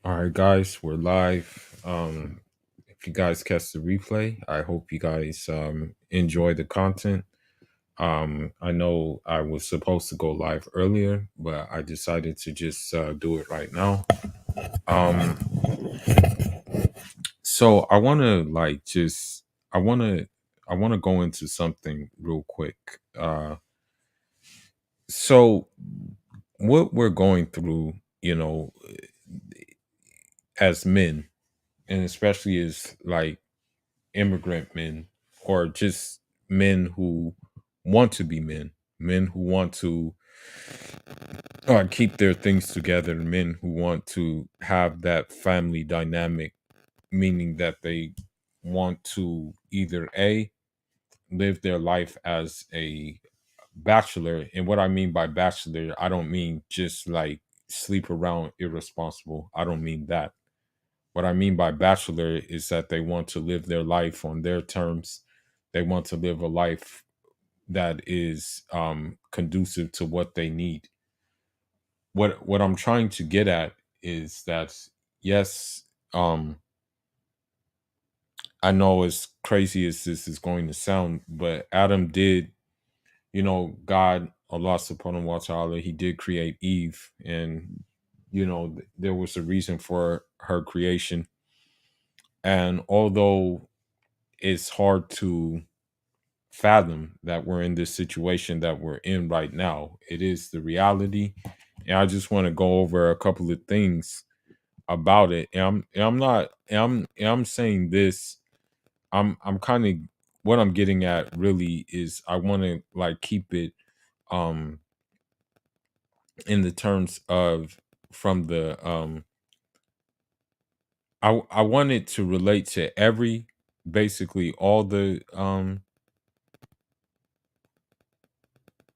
All right, guys, we're live. If you guys catch the replay, I hope you guys enjoy the content. I know I was supposed to go live earlier, but I decided to just do it right now. Um, so I want to I want to I want to go into something real quick. So what we're going through, as men, and especially as like immigrant men or just men who want to be men who want to keep their things together, men who want to have that family dynamic, meaning that they want to either A, live their life as a bachelor. And what I mean by bachelor, I don't mean just like sleep around irresponsible. I don't mean that. What I mean by bachelor is that they want to live their life on their terms. They want to live a life that is conducive to what they need. What I'm trying to get at is that yes, I know as crazy as this is going to sound, but Adam did, God, Allah subhanahu wa ta'ala, he did create Eve, and there was a reason for her creation. And although it's hard to fathom that we're in this situation that we're in right now, it is the reality. And I just want to go over a couple of things about it. And I'm saying this. I'm kind of what I'm getting at really is I want to like keep it um in the terms of from the I want it to relate to every basically all the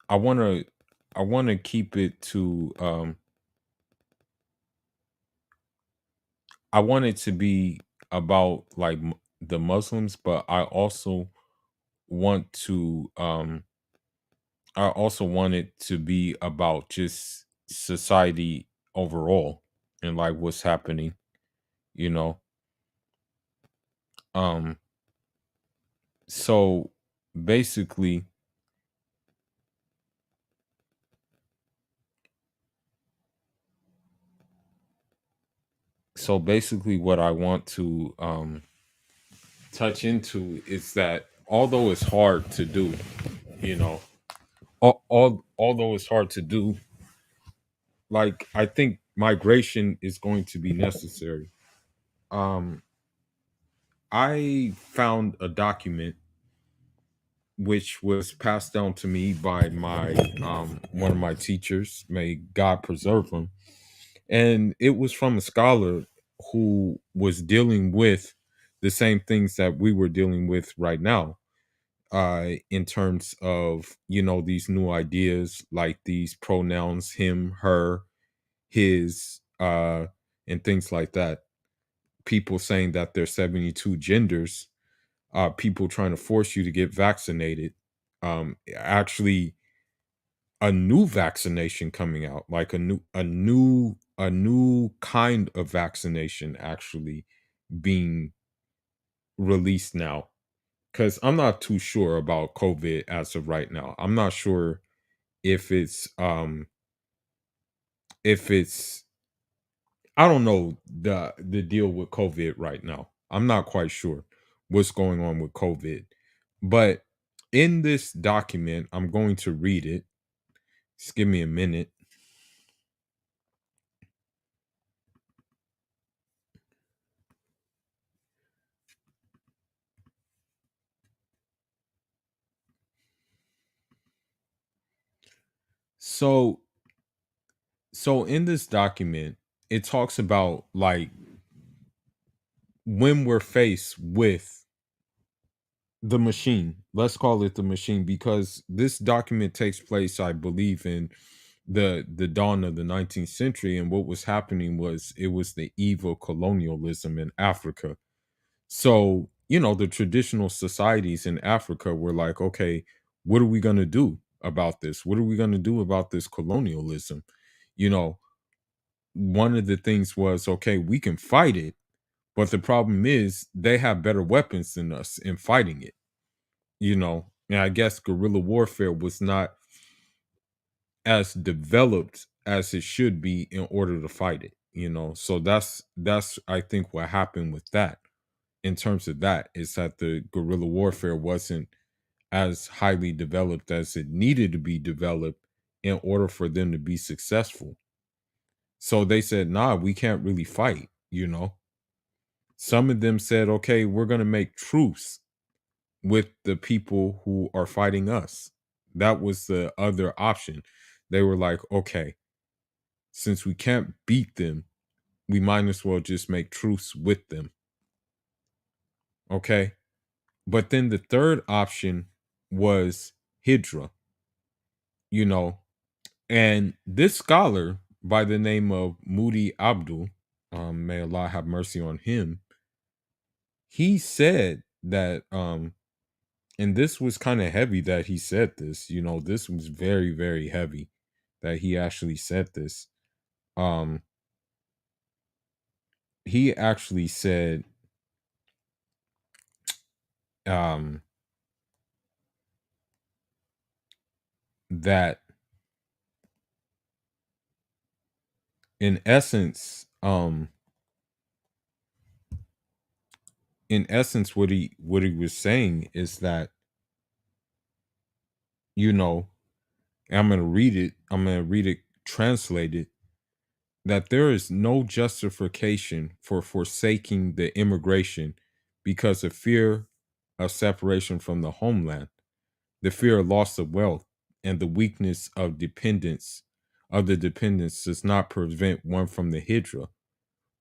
I want to keep it to I want it to be about like the Muslims, but want to I also want it to be about just society overall and like what's happening, you know. Um so basically what I want to touch into is that although it's hard to do, you know, although it's hard to do, like I think migration is going to be necessary. Um I found a document which was passed down to me by my one of my teachers, may God preserve him. And it was from a scholar who was dealing with the same things that we were dealing with right now, in terms of these new ideas like these pronouns, him, her, his, and things like that. People saying that there's 72 genders, people trying to force you to get vaccinated. Actually, a new vaccination coming out, like a new kind of vaccination actually being released now. Because I'm not too sure about COVID as of right now. I'm not sure if it's I don't know the deal with COVID right now. I'm not quite sure what's going on with COVID. But in this document, I'm going to read it. Just give me a minute. So in this document, it talks about like when we're faced with the machine. Let's call it the machine because this document takes place, I believe, in the dawn of the 19th century, and what was happening was it was the eve of colonialism in Africa. So, the traditional societies in Africa were like, okay, what are we going to do about this? What are we going to do about this colonialism? You know, one of the things was, okay, we can fight it, but the problem is they have better weapons than us in fighting it, you know. And I guess guerrilla warfare was not as developed as it should be in order to fight it, you know. So that's I think what happened with that in terms of that is that the guerrilla warfare wasn't as highly developed as it needed to be developed in order for them to be successful. So they said, nah, we can't really fight, you know. Some of them said, okay, we're going to make truce with the people who are fighting us. That was the other option. They were like, okay, since we can't beat them, we might as well just make truce with them. Okay. But then the third option was hijrah, you know, and this scholar by the name of Moody Abdul, may Allah have mercy on him, he said that and this was kind of heavy that he said this, you know, this was very, very heavy that he actually said this. Um, he actually said um that in essence, what he was saying is that, you know, and I'm gonna read it translated, that there is no justification for forsaking the immigration because of fear of separation from the homeland, the fear of loss of wealth, and the weakness of the dependents does not prevent one from the hijrah.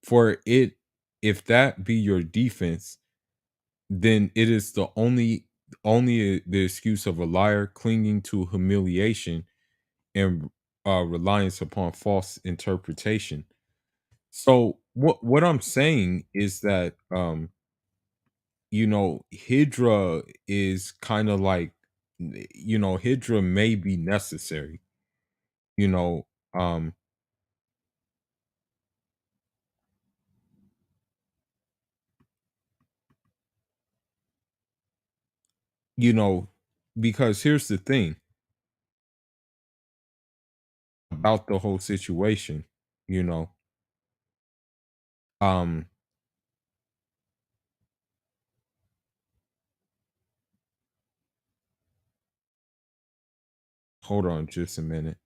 For it, if that be your defense, then it is the only the excuse of a liar clinging to humiliation and reliance upon false interpretation. So what I'm saying is that you know, hijrah is kind of like, you know, hijrah may be necessary, you know. um you know, because here's the thing about the whole situation, you know. um Hold on just a minute.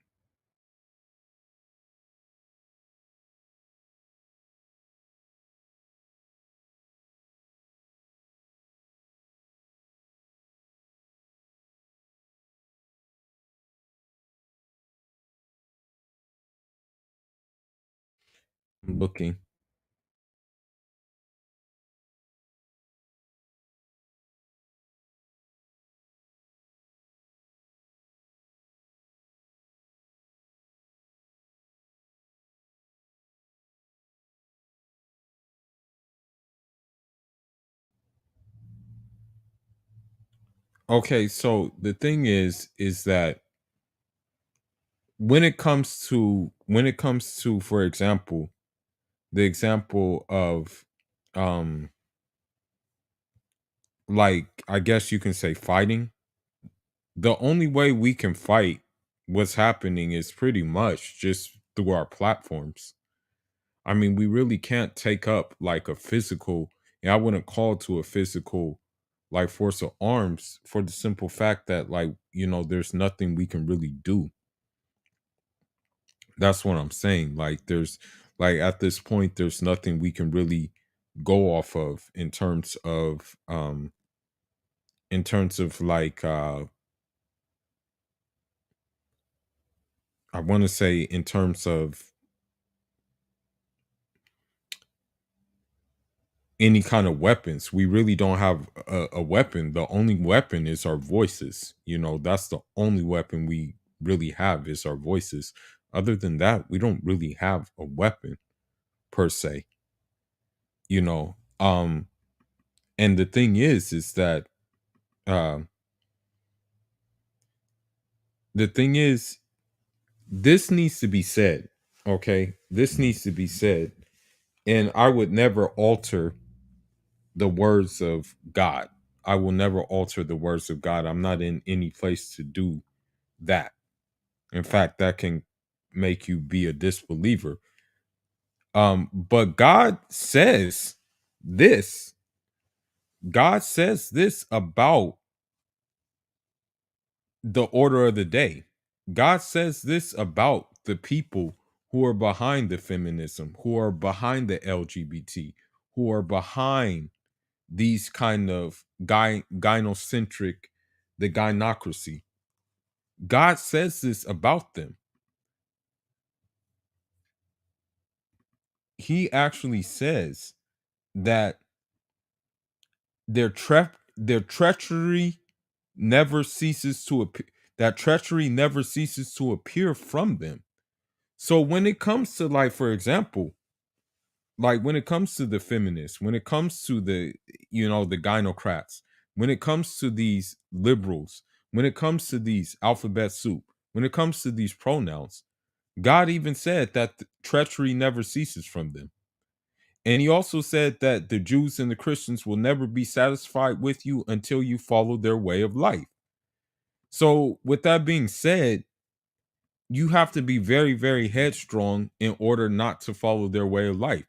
I'm looking. Okay, so the thing is that when it comes to, for example, the example of um like, I guess you can say fighting, the only way we can fight what's happening is pretty much just through our platforms. I mean, we really can't take up like a physical, and I wouldn't call to a physical like force of arms for the simple fact that, like, you know, there's nothing we can really do. That's what I'm saying. Like there's, like, at this point there's nothing we can really go off of in terms of like I want to say in terms of any kind of weapons. We really don't have a weapon. The only weapon is our voices. You know, that's the only weapon we really have is our voices. Other than that, we don't really have a weapon per se, you know. And the thing is that uh the thing is, this needs to be said, okay? this needs to be said, and I would never alter the words of God. I will never alter the words of God. I'm not in any place to do that. In fact, that can make you be a disbeliever. But this. God says this about the order of the day. God says this about the people who are behind the feminism, who are behind the LGBT, who are behind these kind of gynocentric, the gynocracy. God says this about them. He actually says that their treachery never ceases to appear. That treachery never ceases to appear from them. So when it comes to, like, for example, like when it comes to the feminists, when it comes to the, the gynocrats, when it comes to these liberals, when it comes to these alphabet soup, when it comes to these pronouns, God even said that the treachery never ceases from them. And he also said that the Jews and the Christians will never be satisfied with you until you follow their way of life. So, with that being said, you have to be very, very headstrong in order not to follow their way of life.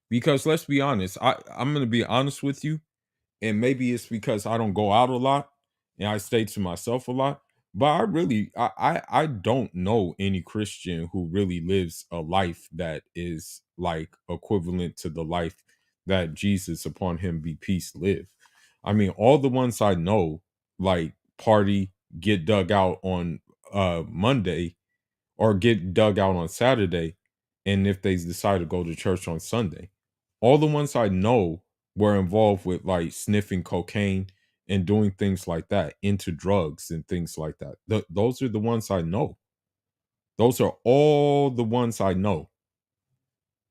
Because let's be honest, I'm going to be honest with you, and maybe it's because I don't go out a lot and I stay to myself a lot. But I don't know any Christian who really lives a life that is like equivalent to the life that Jesus, upon him be peace, lived. I mean, all the ones I know, like, party, get dug out on Monday, or get dug out on Saturday, and if they decide to go to church on Sunday. All the ones I know were involved with, like, sniffing cocaine and doing things like that, into drugs and things like that. Those are the ones I know. Those are all the ones I know,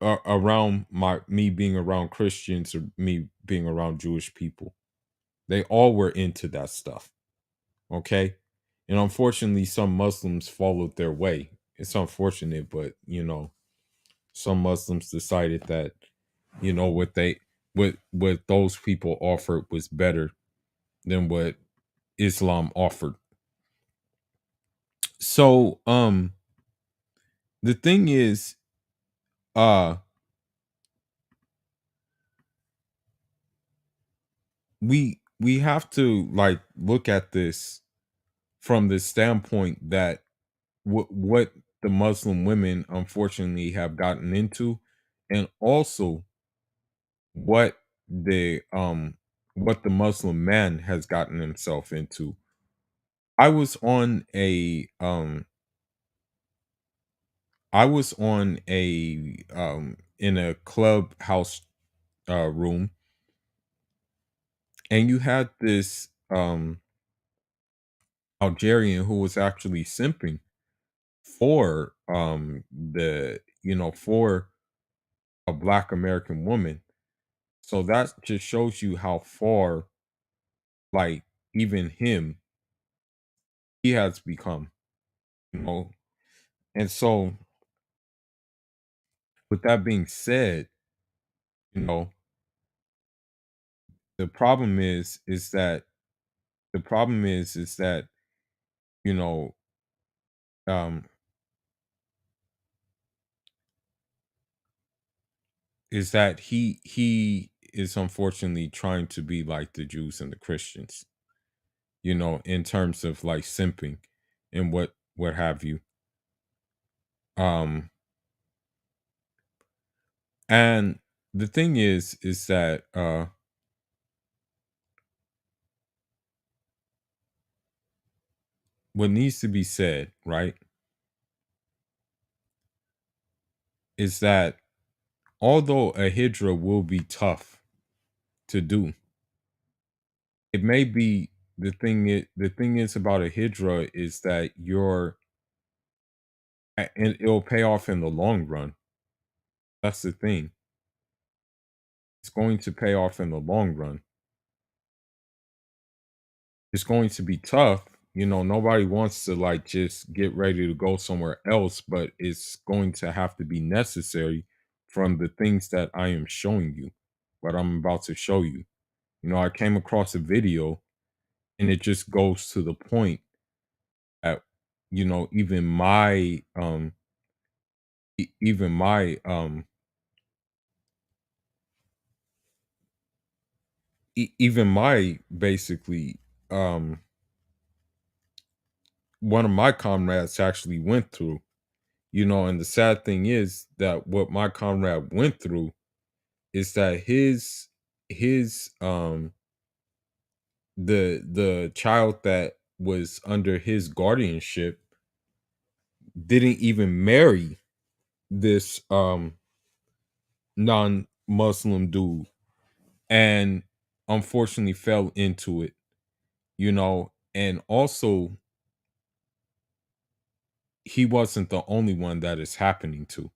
around me being around Christians, or me being around Jewish people. They all were into that stuff. Okay. And unfortunately, some Muslims followed their way. It's unfortunate, but some Muslims decided that, what those people offered was better than what Islam offered. So the thing is, uh we have to, like, look at this from the standpoint that what the Muslim women unfortunately have gotten into, and also what the Muslim man has gotten himself into. I was on a in a clubhouse room, and you had this Algerian who was actually simping for for a black American woman. So that just shows you how far, like, even him, he has become, you know. And so, with that being said, you know, the problem is that the problem is that, you know, um is that he is unfortunately trying to be like the Jews and the Christians, in terms of, like, simping and what have you. Um and the thing is that what needs to be said, right, is that although a hijrah will be tough to do, it may be the thing is about a hijrah is that and it'll pay off in the long run. That's the thing. It's going to pay off in the long run. It's going to be tough, Nobody wants to like just get ready to go somewhere else, but it's going to have to be necessary from the things that I am showing you, what I'm about to show you. I came across a video and it just goes to the point that, even even even my basically um one of my comrades actually went through. And the sad thing is that what my comrade went through is that his the child that was under his guardianship didn't even marry this non-Muslim dude, and unfortunately fell into it. And also he wasn't the only one that is happening to.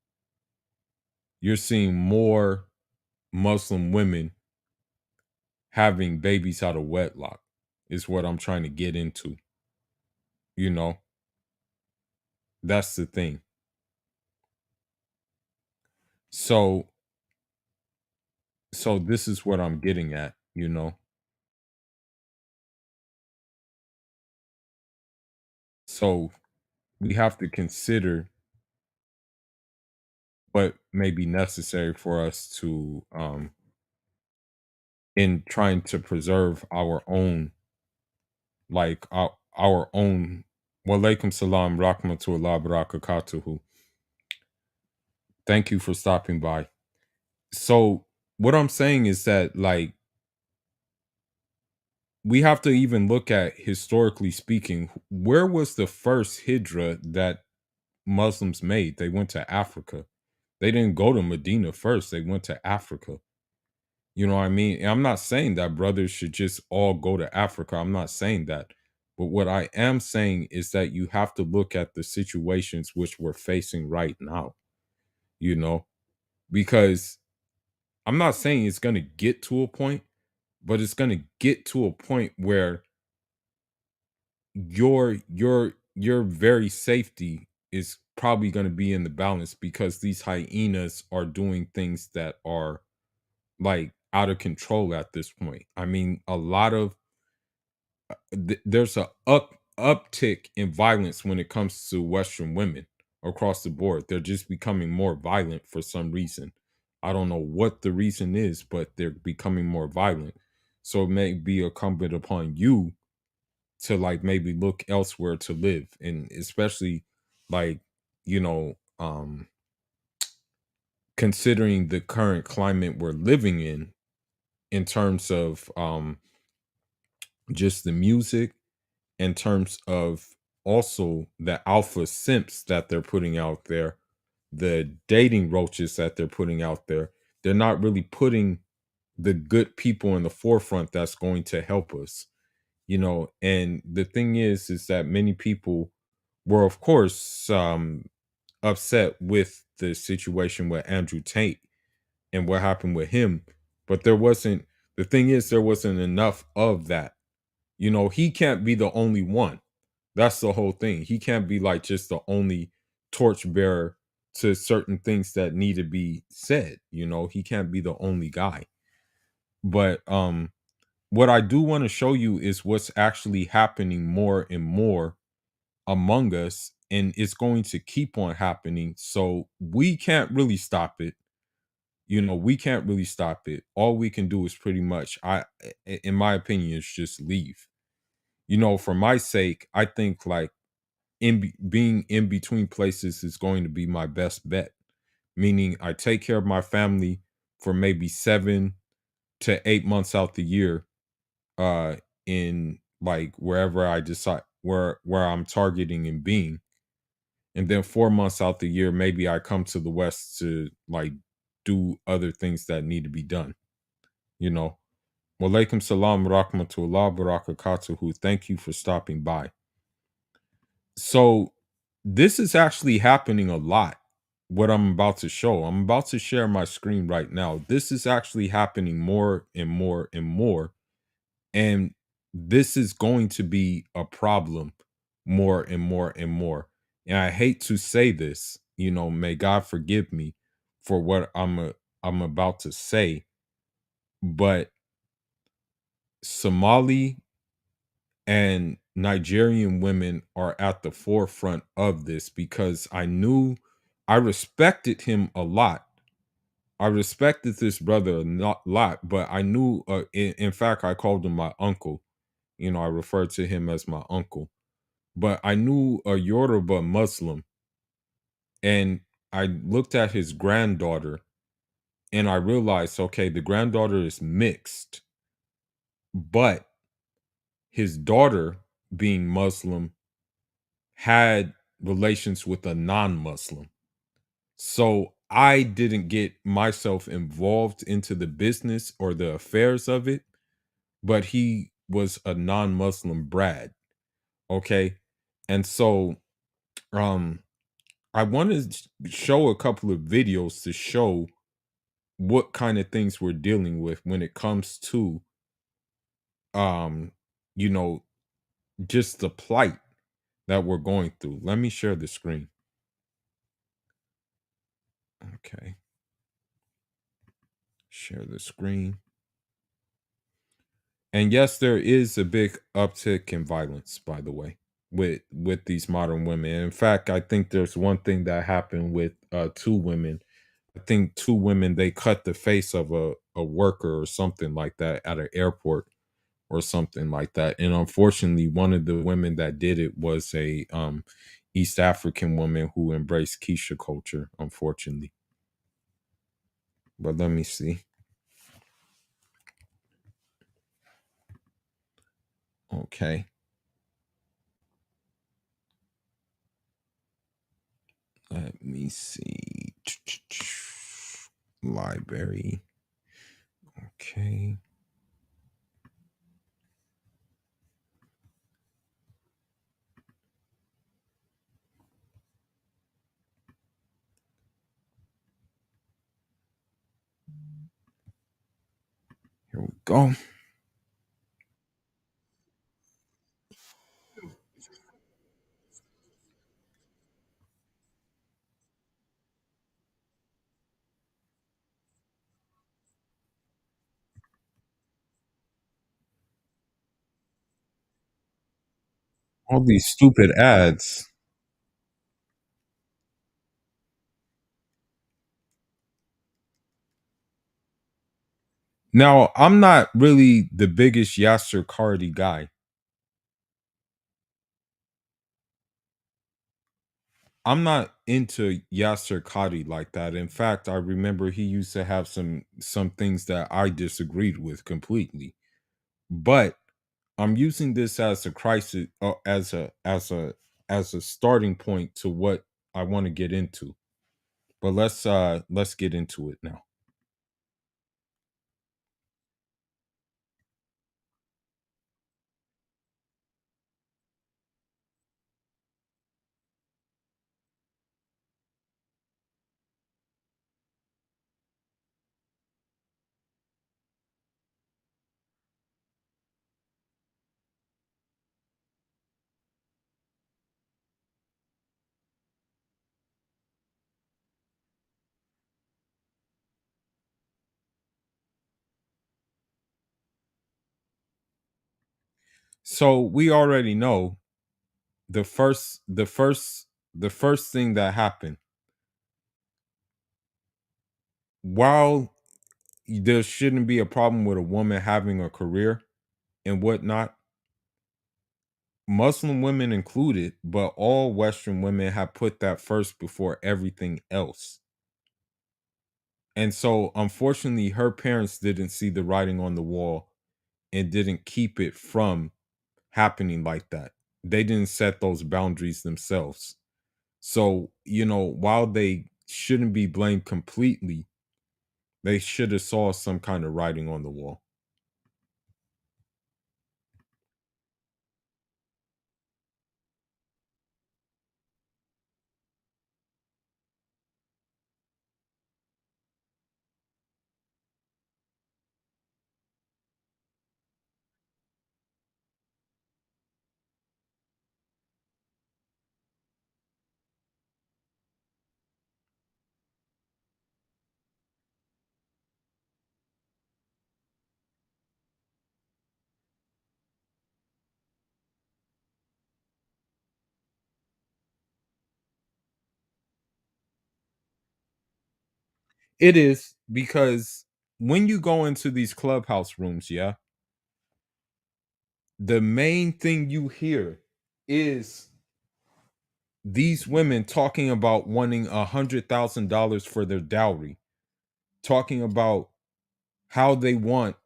You're seeing more Muslim women having babies out of wedlock, is what I'm trying to get into. You know, that's the thing. So, so this is what I'm getting at. So we have to consider what may be necessary for us to, in trying to preserve our own, like our own. Walaikum salam rahmatullah barakatuhu. Thank you for stopping by. So what I'm saying is that, like, we have to even look at, historically speaking, where was the first hijrah that Muslims made? They went to Africa. They didn't go to Medina first. They went to Africa. You know what I mean? And I'm not saying that brothers should just all go to Africa. I'm not saying that. But what I am saying is that you have to look at the situations which we're facing right now, you know, because I'm not saying it's going to get to a point, but it's going to get to a point where your very safety is probably going to be in the balance, because these hyenas are doing things that are like out of control at this point. I mean, a lot of there's a uptick in violence when it comes to Western women across the board. They're just becoming more violent for some reason. I don't know what the reason is, but they're becoming more violent. So it may be incumbent upon you to like maybe look elsewhere to live, and especially like, you know um considering the current climate we're living in terms of just the music, in terms of also the alpha simps that they're putting out there, the dating roaches that they're putting out there. They're not really putting the good people in the forefront that's going to help us. And the thing is that many people were, of course, upset with the situation with Andrew Tate and what happened with him, but there wasn't. The thing is, there wasn't enough of that. He can't be the only one. That's the whole thing. He can't be like just the only torchbearer to certain things that need to be said. He can't be the only guy. But what I do want to show you is what's actually happening more and more among us, and it's going to keep on happening. So we can't really stop it. We can't really stop it. All we can do is pretty much, in my opinion, is just leave. For my sake, I think like being in between places is going to be my best bet. Meaning, I take care of my family for maybe 7 to 8 months out the year, uh, in like wherever I decide where I'm targeting and being, and then 4 months out the year, maybe I come to the West to like do other things that need to be done. You know. Walaikum salam rahmatullah barakatuhu. Thank you for stopping by. So this is actually happening a lot. What I'm about to show, I'm about to share my screen right now. This is actually happening more and more and more. And this is going to be a problem more and more and more. And I hate to say this, may God forgive me for what I'm about to say, but Somali and Nigerian women are at the forefront of this because I respected him a lot. I respected this brother lot, but I knew, in fact, I called him my uncle. I referred to him as my uncle. But I knew a Yoruba Muslim, and I looked at his granddaughter, and I realized, okay, the granddaughter is mixed, but his daughter, being Muslim, had relations with a non-Muslim. So I didn't get myself involved into the business or the affairs of it, but he was a non-Muslim Brad. Okay. And so um I wanted to show a couple of videos to show what kind of things we're dealing with when it comes to um you know just the plight that we're going through. Let me share the screen. Okay. Share the screen. And yes, there is a big uptick in violence, by the way, with these modern women. In fact, I think there's one thing that happened with two women. I think two women, they cut the face of a worker or something like that at an airport or something like that. And unfortunately, one of the women that did it was a East African woman who embraced Keisha culture, unfortunately. But let me see. Okay. Let me see. Library. Okay. Here we go. All these stupid ads. Now, I'm not really the biggest Yasser Cardi guy. I'm not into Yasser Qadi like that. In fact, I remember he used to have some things that I disagreed with completely. But I'm using this as a crisis, as a starting point to what I want to get into. But let's get into it now. So we already know the first thing that happened while there shouldn't be a problem with a woman having a career and whatnot, Muslim women included, but all Western women have put that first before everything else. And so, unfortunately, her parents didn't see the writing on the wall and didn't keep it from happening like that. They didn't set those boundaries themselves. So, while they shouldn't be blamed completely, they should have saw some kind of writing on the wall. It is because when you go into these clubhouse rooms, yeah, the main thing you hear is these women talking about wanting $100,000 for their dowry, talking about how they want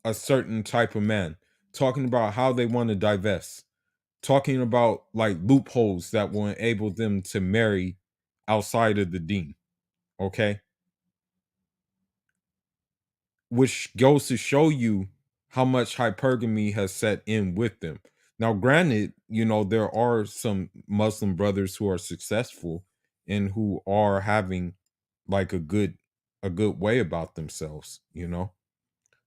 a certain type of man, talking about how they want to divest, talking about like loopholes that will enable them to marry outside of the dean. Okay, which goes to show you how much hypergamy has set in with them. Now, granted, there are some Muslim brothers who are successful and who are having like a good way about themselves.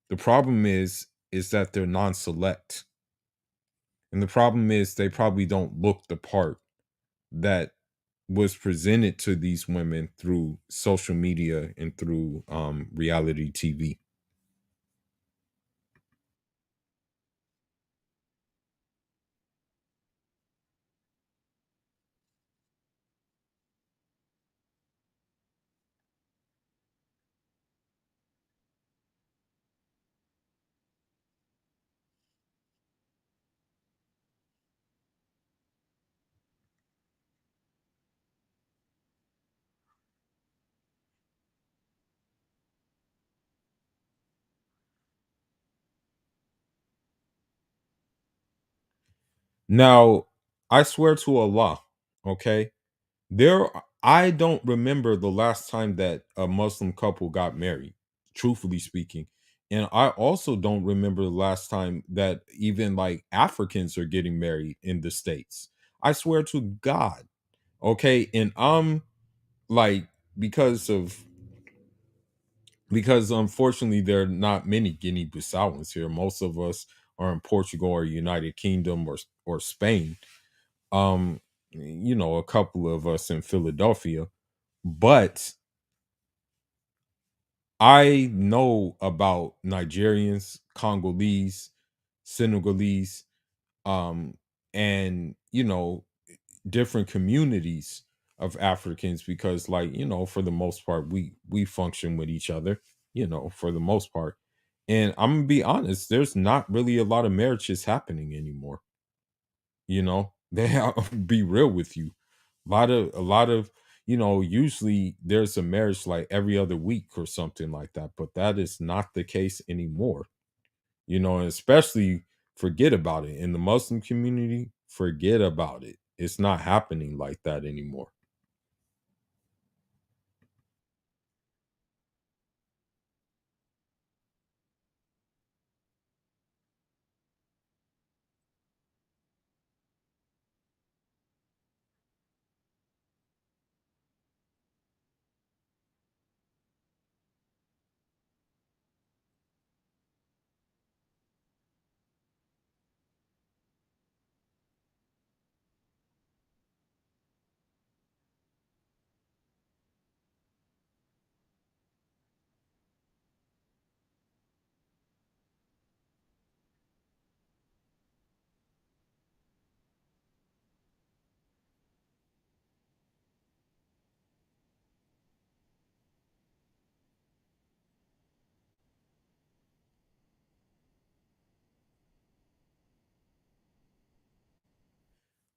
The problem is that they're non-select. And the problem is they probably don't look the part that was presented to these women through social media and through reality TV. Now, I swear to Allah, okay, there I don't remember the last time that a Muslim couple got married, truthfully speaking. And I also don't remember the last time that even like Africans are getting married in the States. I swear to God. Okay. And like because of because unfortunately there are not many Guinea Bissauans here. Most of us are in Portugal or United Kingdom or Spain. A couple of us in Philadelphia, but I know about Nigerians, Congolese, Senegalese, um, and different communities of Africans because, like, for the most part, we function with each other, for the most part. And I'm gonna be honest, there's not really a lot of marriages happening anymore. I'll be real with you. A lot of usually there's a marriage like every other week or something like that, but that is not the case anymore. And especially forget about it in the Muslim community, forget about it. It's not happening like that anymore.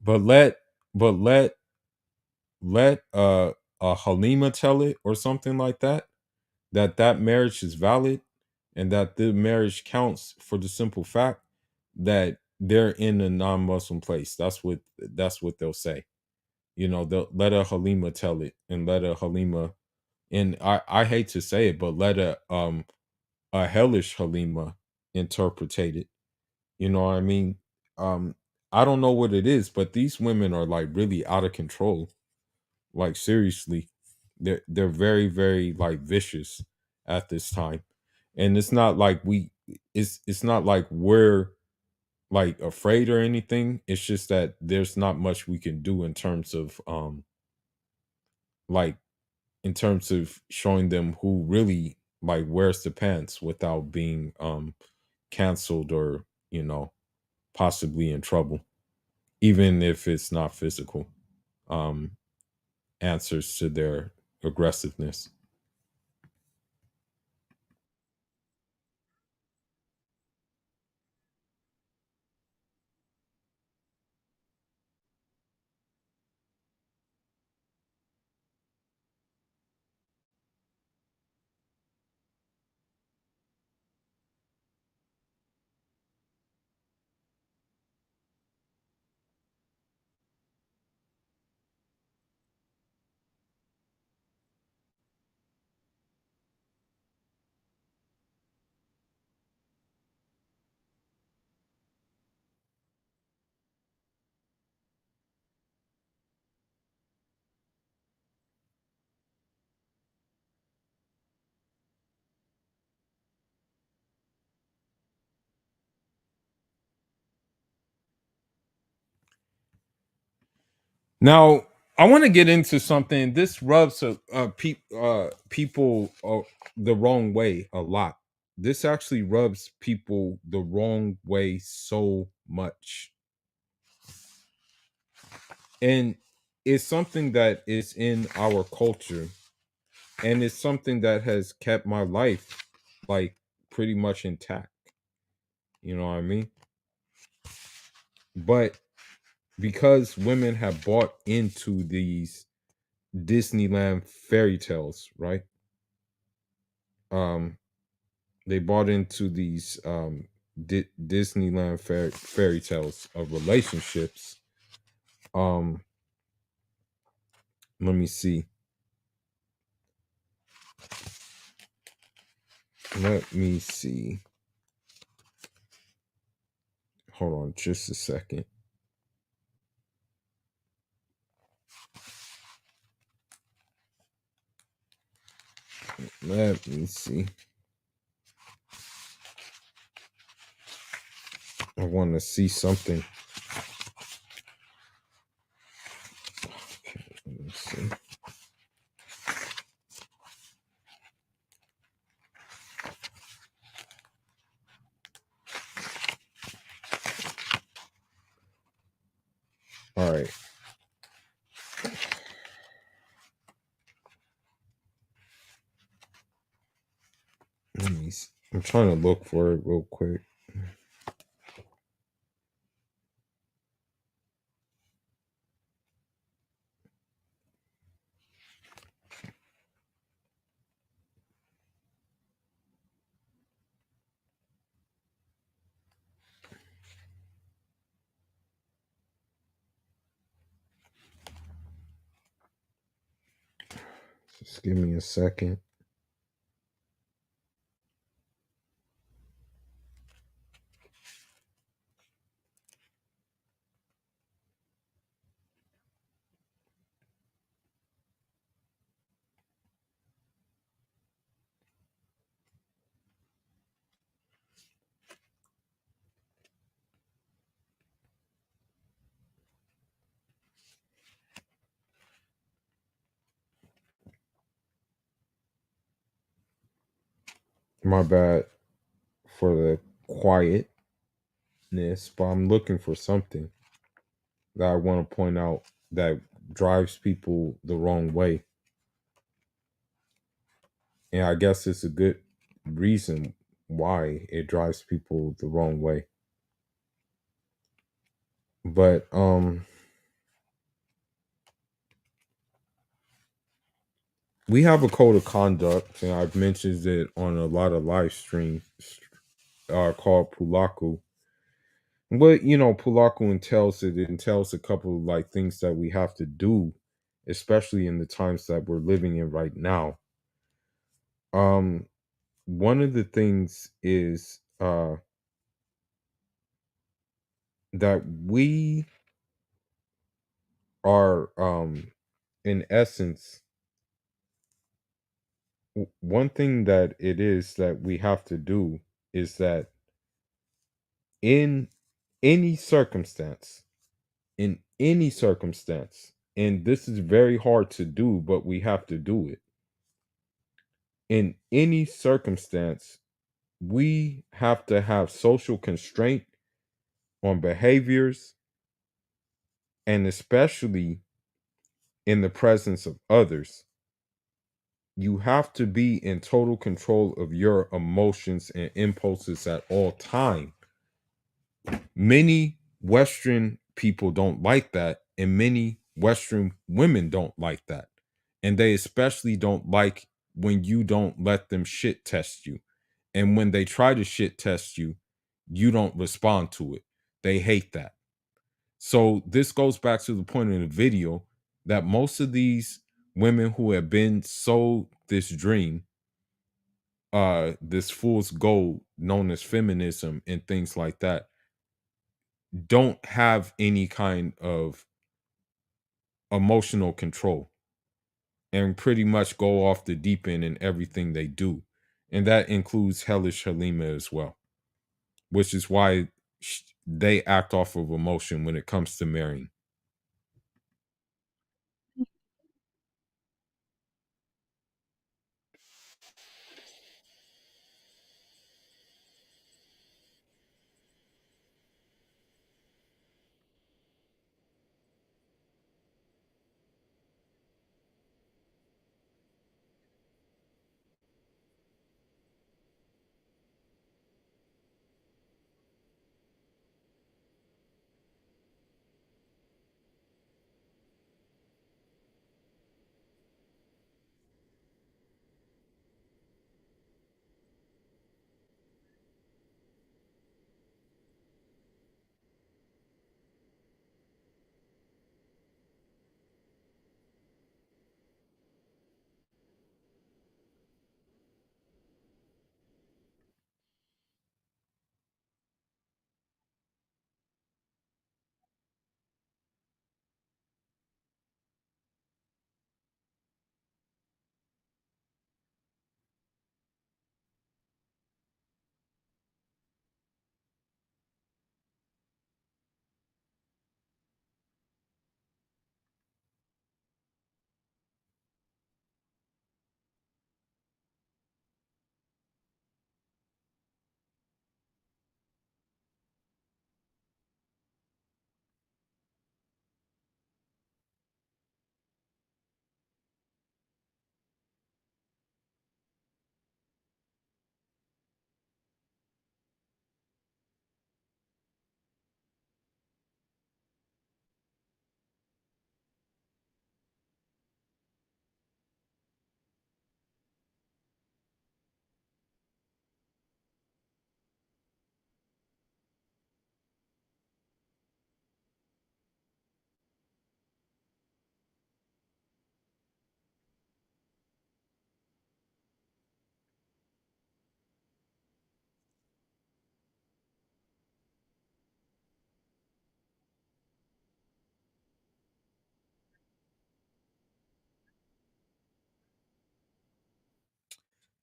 But let a Halima tell it or something like that, that marriage is valid and that the marriage counts for the simple fact that they're in a non-Muslim place. That's what they'll say. They'll let a Halima tell it and let a Halima, and I hate to say it, but let a hellish Halima interpretate it. You know what I mean? Um I don't know what it is, but these women are like really out of control. Like seriously. They're very, very like vicious at this time. And it's not like we're like afraid or anything. It's just that there's not much we can do like in terms of showing them who really like wears the pants without being canceled or possibly in trouble, even if it's not physical um answers to their aggressiveness. Now, I want to get into something. This rubs people the wrong way a lot. This actually rubs people the wrong way so much, and it's something that is in our culture, and it's something that has kept my life like pretty much intact. You know what I mean? But because women have bought into these Disneyland fairy tales, right? Um, they bought into these Disneyland fairy tales of relationships. Um, let me see. Let me see. Hold on, just a second. Let me see. I want to see something. Okay, let me see. All right. Let me see. I'm trying to look for it real quick. Just give me a second. My bad for the quietness, but I'm looking for something that I want to point out that drives people the wrong way. And I guess it's a good reason why it drives people the wrong way. But we have a code of conduct, and I've mentioned it on a lot of live streams called Pulaku. What Pulaku entails a couple of like things that we have to do, especially in the times that we're living in right now. Um, one of the things is that we are in essence one thing that it is that we have to do is that in any circumstance, in any circumstance, and this is very hard to do, but we have to do it. In any circumstance, we have to have social constraint on behaviors, and especially in the presence of others. You have to be in total control of your emotions and impulses at all time. Many Western people don't like that, and many Western women don't like that. And they especially don't like when you don't let them shit test you. And when they try to shit test you, you don't respond to it. They hate that. So this goes back to the point in the video that most of these women who have been sold this dream, this fool's gold known as feminism and things like that, don't have any kind of emotional control and pretty much go off the deep end in everything they do. And that includes Hellish Halima as well, which is why, they act off of emotion when it comes to marrying.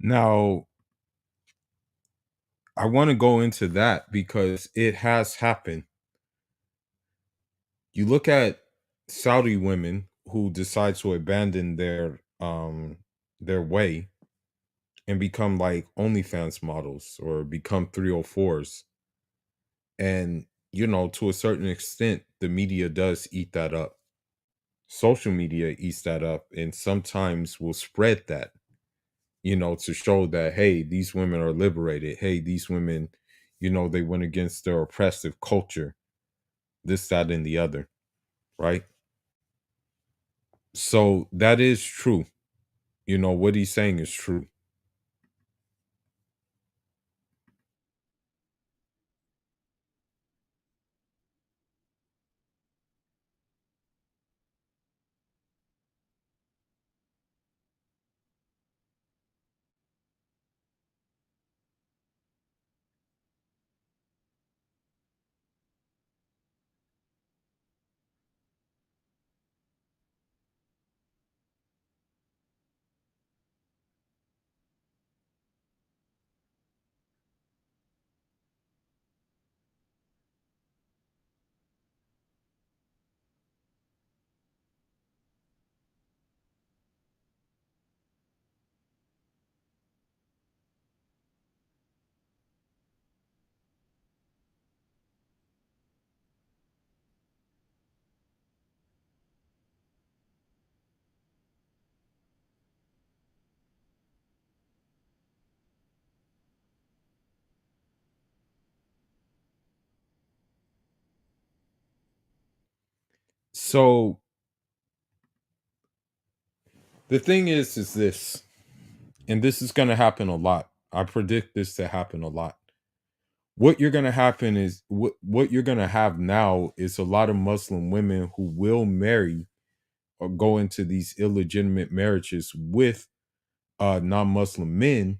Now, I want to go into that because it has happened. You look at Saudi women who decide to abandon their way and become like OnlyFans models or become 304s. And to a certain extent, the media does eat that up. Social media eats that up and sometimes will spread that, to show that, hey, these women are liberated. Hey, these women, they went against their oppressive culture, this, that, and the other, right? So that is true. What he's saying is true. So the thing is this, and this is going to happen a lot. I predict this to happen a lot. What you're going to happen is what you're going to have now is a lot of Muslim women who will marry or go into these illegitimate marriages with non-Muslim men,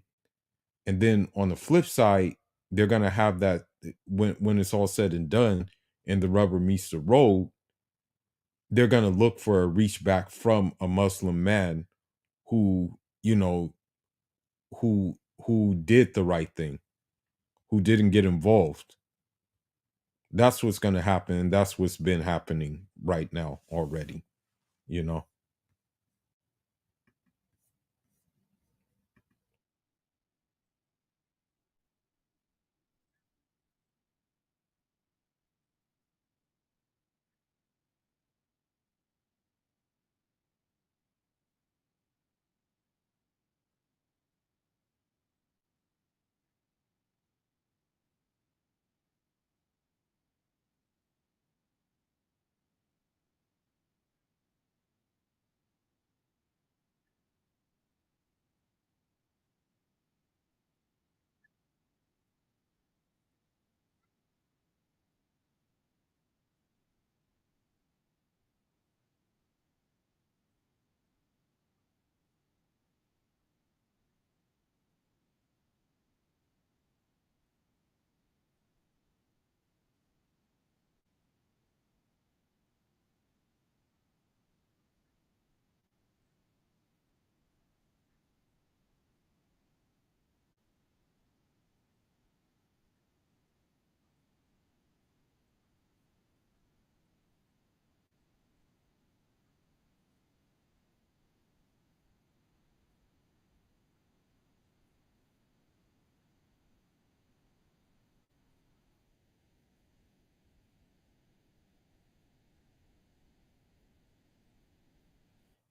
and then on the flip side, they're going to have that when it's all said and done and the rubber meets the road, they're going to look for a reach back from a Muslim man who, who who did the right thing, who didn't get involved. That's what's going to happen. That's what's been happening right now already, you know.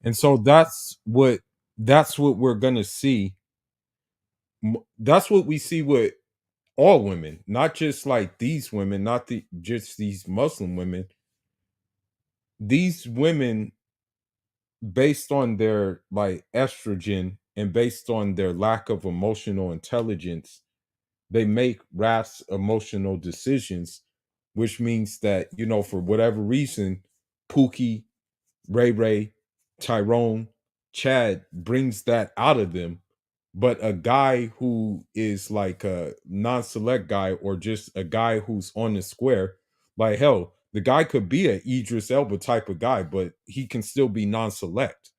And so that's what we're going to see. That's what we see with all women, not just like these women, not just these Muslim women. These women, based on their like estrogen and based on their lack of emotional intelligence, they make rash emotional decisions, which means that, for whatever reason, Pookie, Ray Ray, Tyrone, Chad brings that out of them. But a guy who is like a non-select guy or just a guy who's on the square, like hell, the guy could be a Idris Elba type of guy, but he can still be non-select,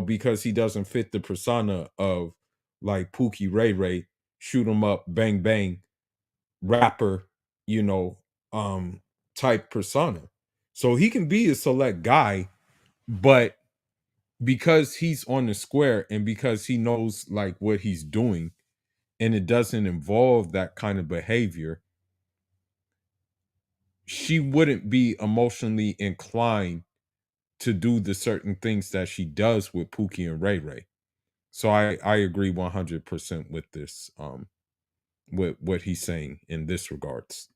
because he doesn't fit the persona of like Pookie Ray Ray, shoot 'em up, bang bang, rapper, you know, um, type persona. So he can be a select guy, but because he's on the square and because he knows like what he's doing and it doesn't involve that kind of behavior, she wouldn't be emotionally inclined to do the certain things that she does with Pookie and Ray Ray. So I agree 100% with this with what he's saying in this regards.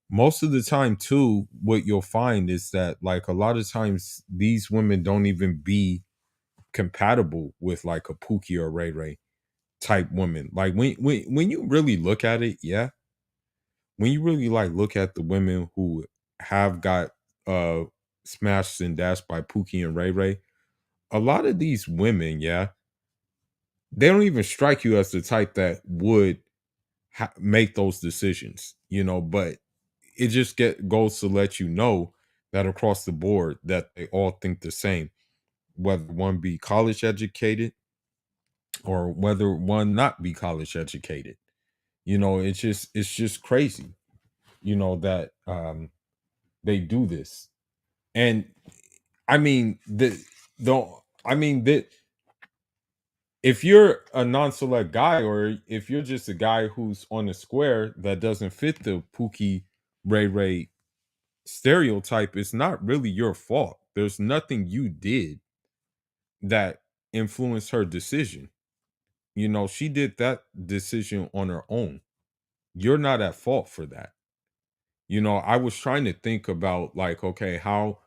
Most of the time too, what you'll find is that like a lot of times these women don't even be compatible with like a Pookie or Ray Ray type woman. Like when you really look at it, yeah, when you really like look at the women who have got uh smashed and dashed by Pookie and Ray Ray, a lot of these women, yeah, they don't even strike you as the type that would make those decisions, you know, but it just get goes to let you know that across the board that they all think the same, whether one be college educated or whether one not be college educated. You know, it's just crazy, you know, that they do this. And I mean the I mean that if you're a non-select guy or if you're just a guy who's on the square that doesn't fit the Pookie Ray Ray stereotype, it's not really your fault. There's nothing you did that influenced her decision. You know, she did that decision on her own. You're not at fault for that. You know, I was trying to think about like, okay, how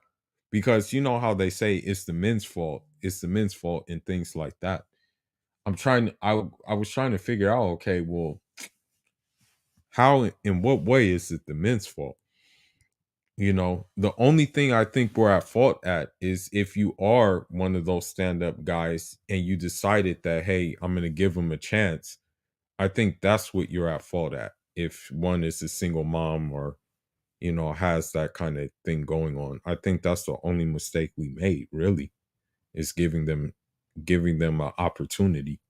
because you know how they say it's the men's fault, it's the men's fault and things like that. I was trying to figure out, okay, well, how in what way is it the men's fault? You know, the only thing I think we're at fault at is if you are one of those stand-up guys and you decided that, hey, I'm gonna give them a chance. I think that's what you're at fault at. If one is a single mom or you know has that kind of thing going on, I think that's the only mistake we made. Really, is giving them an opportunity.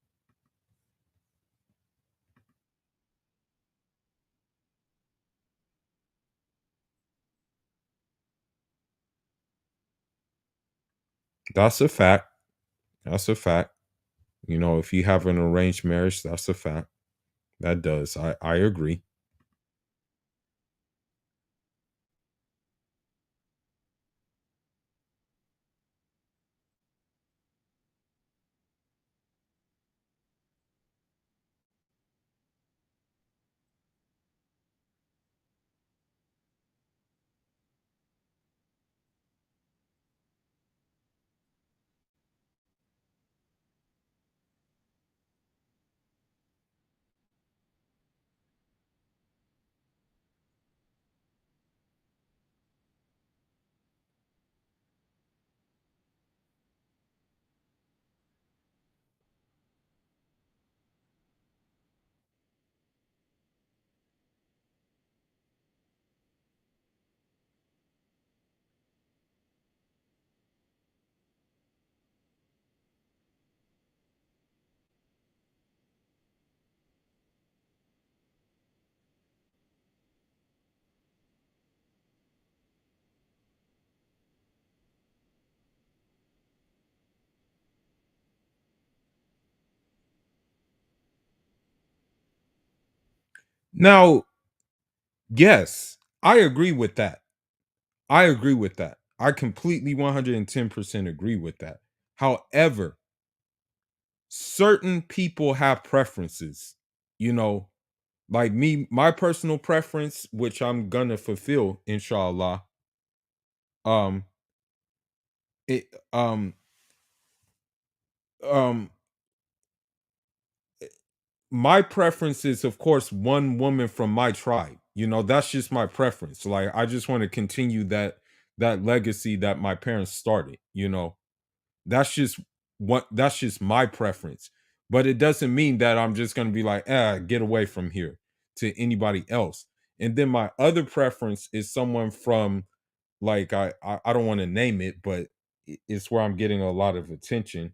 That's a fact. That's a fact. You know, if you have an arranged marriage, that's a fact. That does. I agree. Now, yes, I agree with that. I agree with that. I completely 110% agree with that. However, certain people have preferences, you know, like me, my personal preference, which I'm gonna fulfill, inshallah. Um, it um my preference is of course one woman from my tribe. You know, that's just my preference. Like I just want to continue that legacy that my parents started, you know. That's just that's just my preference. But it doesn't mean that I'm just gonna be like, get away from here to anybody else. And then my other preference is someone from like I don't want to name it, but it's where I'm getting a lot of attention.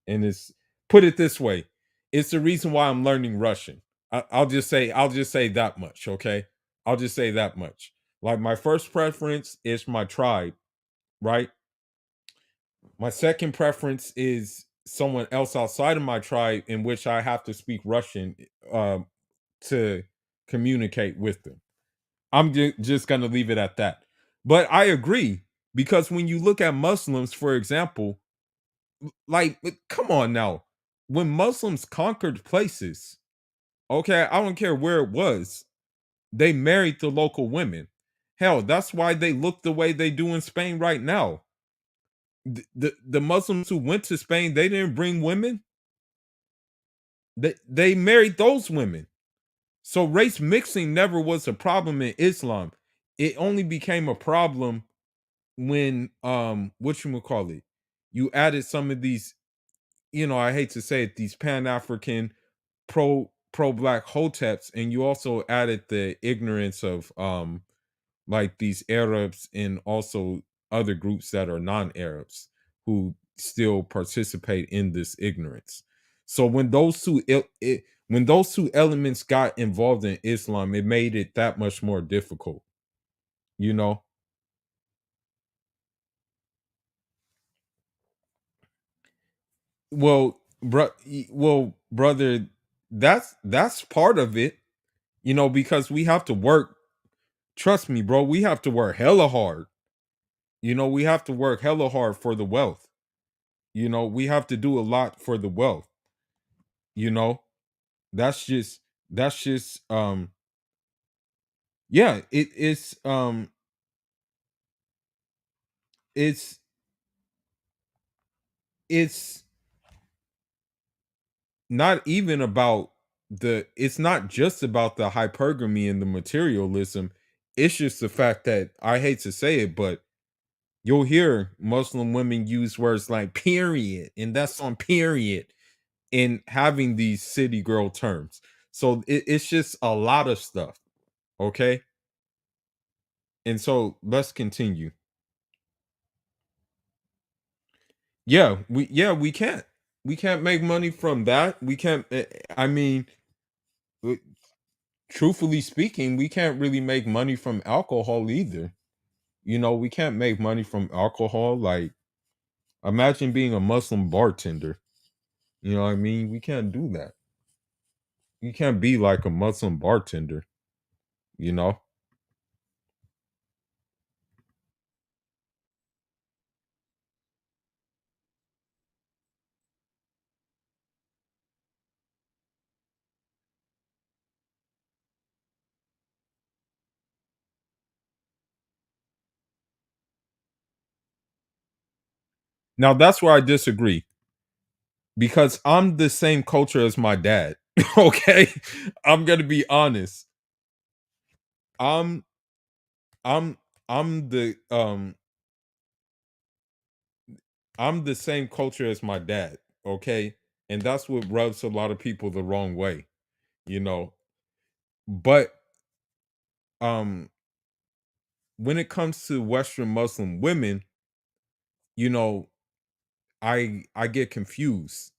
And it's put it this way, it's the reason why I'm learning Russian. I'll just say that much, okay? I'll just say that much. Like my first preference is my tribe, right? My second preference is someone else outside of my tribe in which I have to speak Russian to communicate with them. Just going to leave it at that. But I agree because when you look at Muslims, for example, like, come on now. When Muslims conquered places, okay, I don't care where it was, they married the local women. Hell, that's why they look the way they do in Spain right now. The Muslims who went to Spain, they didn't bring women. They married those women. So race mixing never was a problem in Islam. It only became a problem when what you call it, you added some of these, I hate to say it, these Pan-African pro black hoteps, and you also added the ignorance of like these Arabs and also other groups that are non-Arabs who still participate in this ignorance. So when when those two elements got involved in Islam, it made it that much more difficult, you know. Well, brother, that's part of it, because we have to work. Trust me, bro, we have to work hella hard. We have to work hella hard for the wealth. We have to do a lot for the wealth. You know, that's just yeah, it's it's not even about it's not just about the hypergamy and the materialism. It's just the fact that I hate to say it, but you'll hear Muslim women use words like period, and that's on period, in having these city girl terms. So it's just a lot of stuff. Okay. And so let's continue. We can't. We can't make money from that. We can't I mean, uh, truthfully speaking, we can't really make money from alcohol either. We can't make money from alcohol. Like, imagine being a Muslim bartender. You know what I mean? We can't do that. You can't be like a Muslim bartender, you know? Now that's where I disagree because I'm the same culture as my dad. Okay? I'm going to be honest. I'm I'm I'm the I'm the same culture as my dad, okay? And that's what rubs a lot of people the wrong way, you know. But um when it comes to Western Muslim women, you know, I get confused.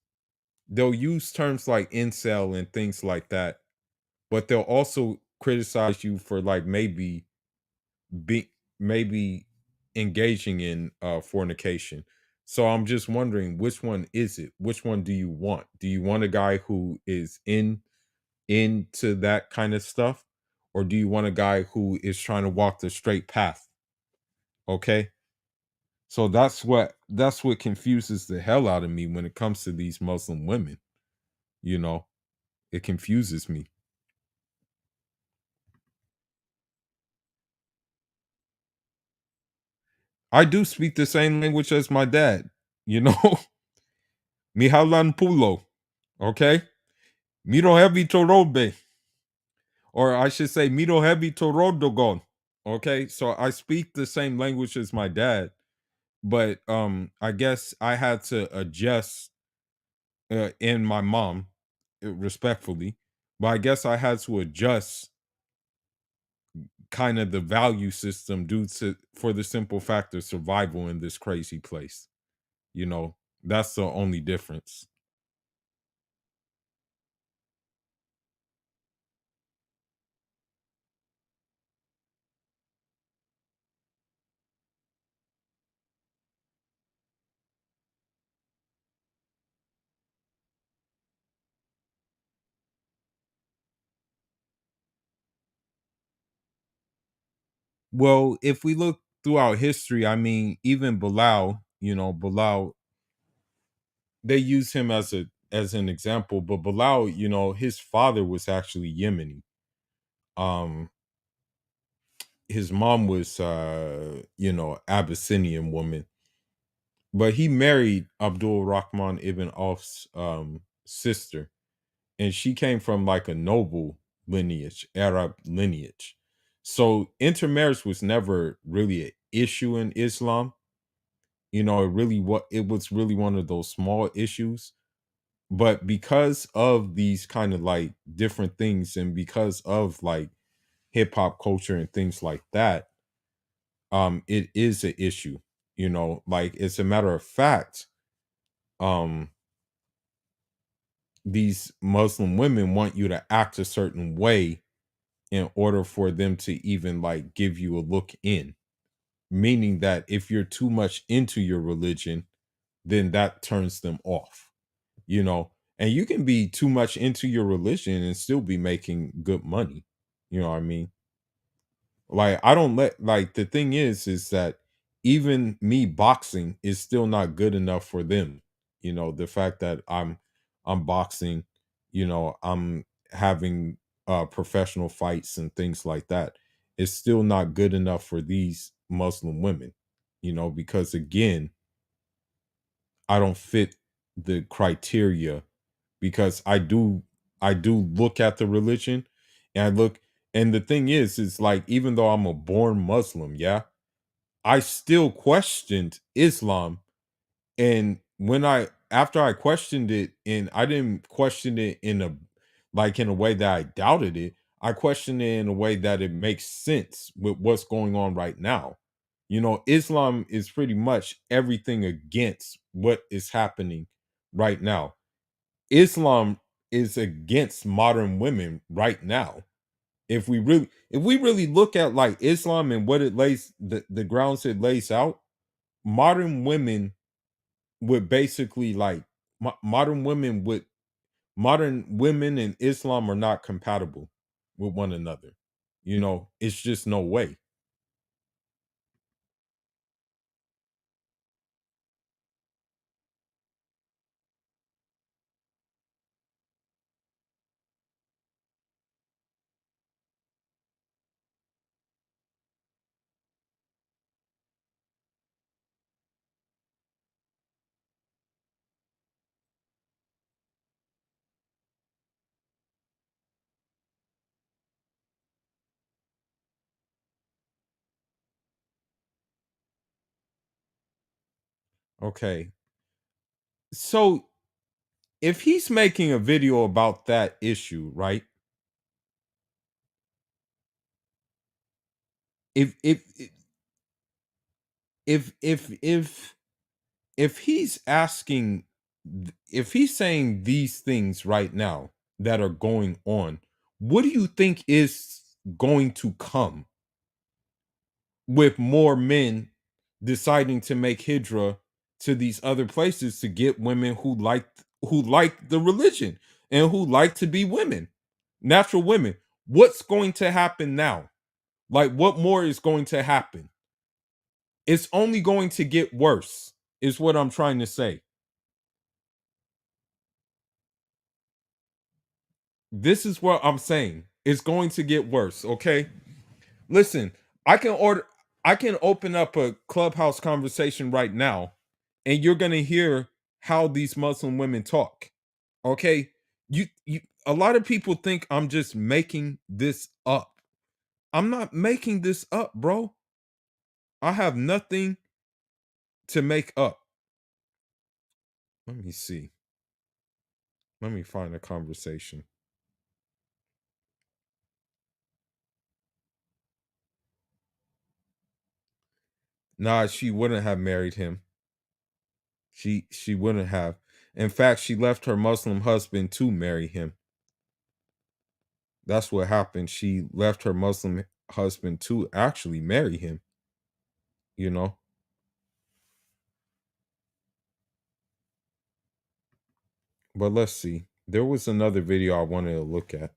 They'll use terms like incel and things like that, but they'll also criticize you for like be maybe engaging in fornication. So I'm just wondering, which one is it? Which one do you want? Do you want a guy who is into that kind of stuff, or do you want a guy who is trying to walk the straight path? Okay? So that's what confuses the hell out of me when it comes to these Muslim women, you know. It confuses me. I do speak the same language as my dad, you know. Mihalan Pulo, okay? Miro heavy Torobe, or I should say Miro heavy Torodogon. Okay, so I speak the same language as my dad, but I guess I had to adjust, and my mom, respectfully, but I guess I had to adjust kind of the value system due to for the simple fact of survival in this crazy place. You know, that's the only difference. Well, if we look throughout history, I mean, even Bilal, Bilal, they use him as an example, but Bilal, his father was actually Yemeni. Um, his mom was Abyssinian woman, but he married Abdul Rahman ibn Auf's sister, and she came from like a noble lineage, Arab lineage. So intermarriage was never really an issue in Islam. It was really one of those small issues. But because of these kind of like different things, and because of like hip hop culture and things like that, it is an issue. Like it's a matter of fact, um, these Muslim women want you to act a certain way in order for them to even like give you a look in. Meaning that if you're too much into your religion, then that turns them off, you know. And you can be too much into your religion and still be making good money. You know what I mean? Like I don't let like the thing is that even me boxing is still not good enough for them. The fact that I'm boxing, I'm having professional fights and things like that is still not good enough for these Muslim women, because again, I don't fit the criteria, because I do look at the religion, and I look, and the thing is like even though I'm a born Muslim, yeah, I still questioned Islam. And when I after I questioned it, and I didn't question it in a way that I doubted it, I questioned it in a way that it makes sense with what's going on right now. Islam is pretty much everything against what is happening right now. Islam is against modern women right now. If we really look at like Islam and what it lays the grounds it lays out, modern women would basically like modern women and Islam are not compatible with one another. It's just no way. Okay. So if he's making a video about that issue, right? If if if if if he's asking, if he's saying these things right now that are going on, what do you think is going to come with more men deciding to make hijrah to these other places to get women who like the religion and who like to be women, natural women? What's going to happen now? Like what more is going to happen? It's only going to get worse, is what I'm trying to say. This is what I'm saying. It's going to get worse, okay? Listen, I can order I can open up a clubhouse conversation right now, and you're going to hear how these Muslim women talk. Okay? You A lot of people think I'm just making this up. I'm not making this up, bro. I have nothing to make up. Let me see. Let me find a conversation. Nah, she wouldn't have married him. She wouldn't have. In fact, she left her Muslim husband to marry him. That's what happened. She left her Muslim husband to actually marry him, you know. But let's see. There was another video I wanted to look at.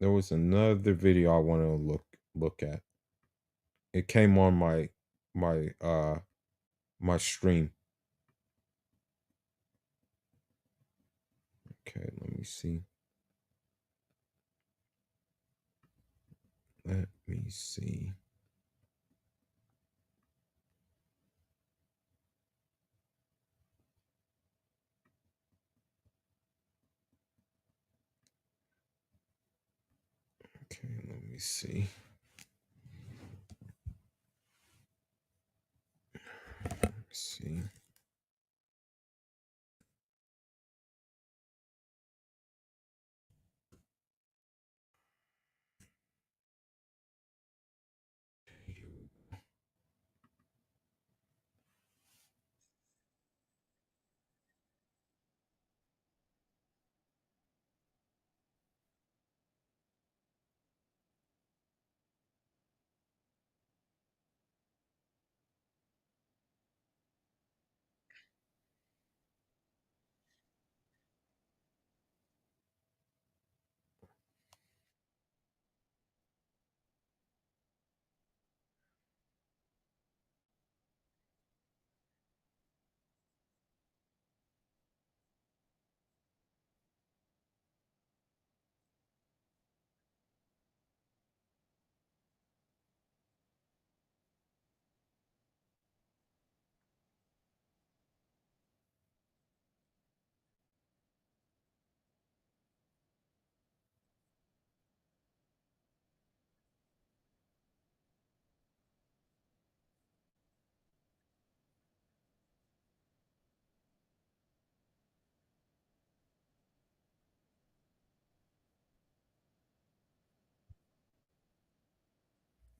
There was another video I wanted to look at. It came on my my stream. Okay, let me see. Let me see. Okay, let me see. Let me see.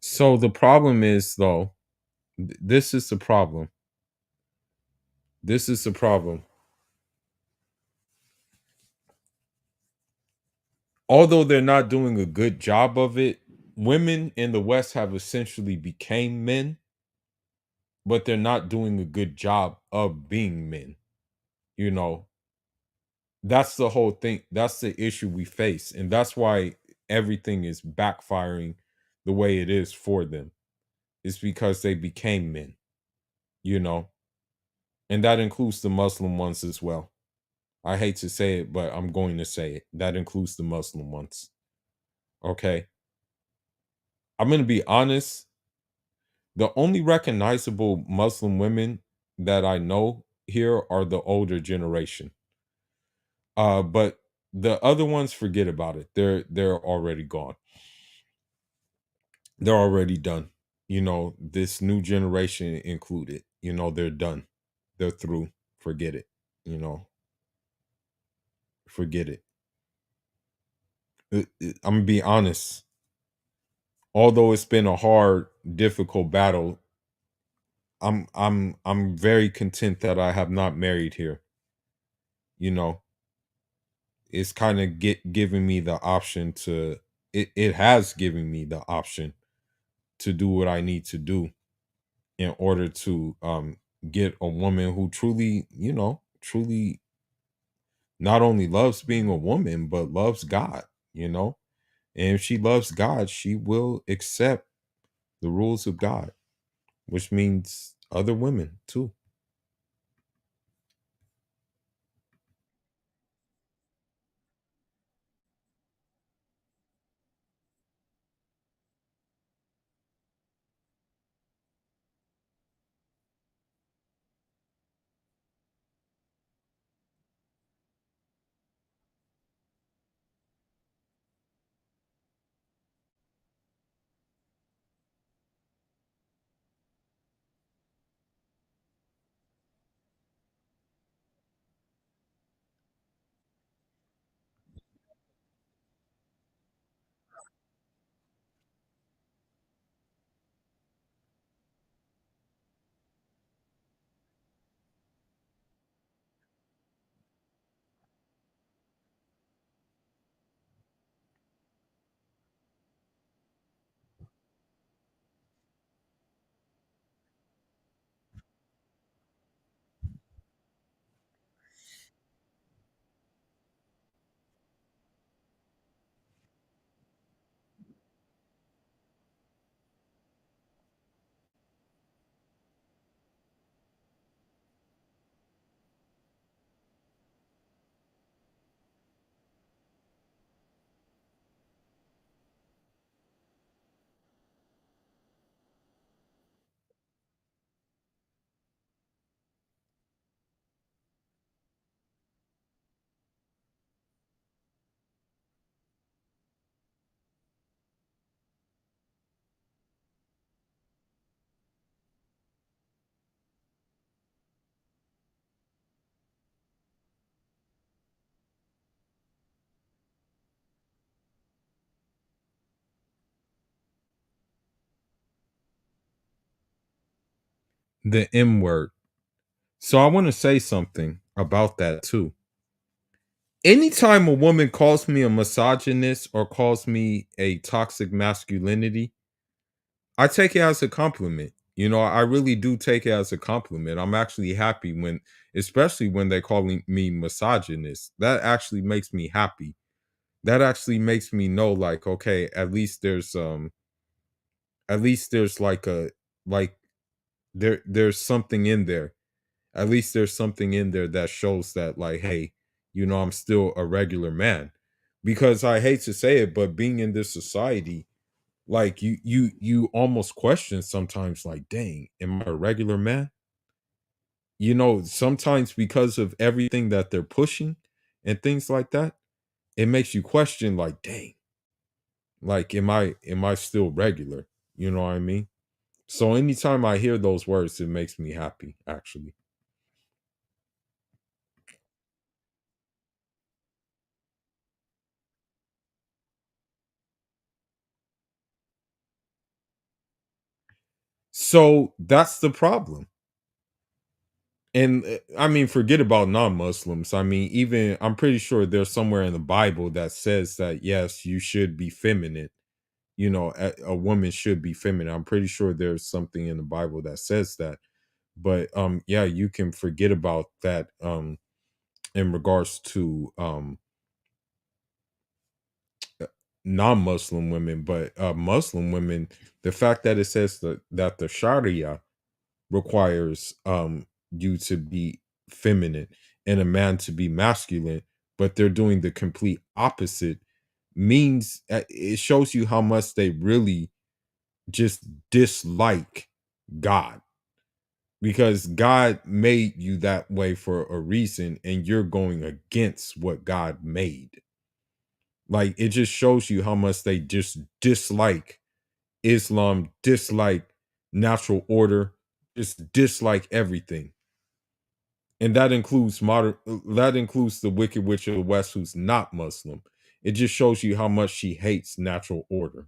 So the problem is though, this is the problem. This is the problem. Although they're not doing a good job of it, women in the West have essentially became men, but they're not doing a good job of being men. You know, that's the whole thing. That's the issue we face. And that's why everything is backfiring the way it is for them. It's because they became men, you know, and that includes the Muslim ones as well. I hate to say it, but I'm going to say it. That includes the Muslim ones. Okay. I'm going to be honest. The only recognizable Muslim women that I know here are the older generation. But the other ones, forget about it. They're already gone. They're already done. You know, this new generation included. You know, they're done. They're through. Forget it. You know, forget it. I'm gonna be honest. Although it's been a hard, difficult battle, I'm very content that I have not married here. You know, it's kind of giving me the option to it has given me the option to do what I need to do in order to get a woman who truly, you know, truly not only loves being a woman but loves God, you know. And if she loves God, she will accept the rules of God, which means other women too. The M word. So I want to say something about that too. Anytime a woman calls me a misogynist or calls me a toxic masculinity, I take it as a compliment. I really do take it as a compliment. I'm actually happy when, especially when they call me misogynist. That actually makes me happy. That actually makes me know, like, okay, at least there's like like there's something in there. At least there's something in there that shows that, like, hey, I'm still a regular man. Because I hate to say it, but being in this society, like, you almost question sometimes, like, dang, am I a regular man? Sometimes because of everything that they're pushing and things like that, it makes you question, like, dang, like, am I still regular? You know what I mean? So anytime I hear those words, it makes me happy, actually. So that's the problem. And I mean, forget about non-Muslims. I mean, even I'm pretty sure there's somewhere in the Bible that says that yes, you should be feminine. A woman should be feminine. I'm pretty sure there's something in the Bible that says that. But yeah, you can forget about that in regards to non-Muslim women, but Muslim women, the fact that it says that the Sharia requires you to be feminine and a man to be masculine, but they're doing the complete opposite, means it shows you how much they really just dislike God, because God made you that way for a reason and you're going against what God made. Like, it just shows you how much they just dislike Islam, dislike natural order, just dislike everything. And that includes the Wicked Witch of the West who's not Muslim. It just shows you how much she hates natural order.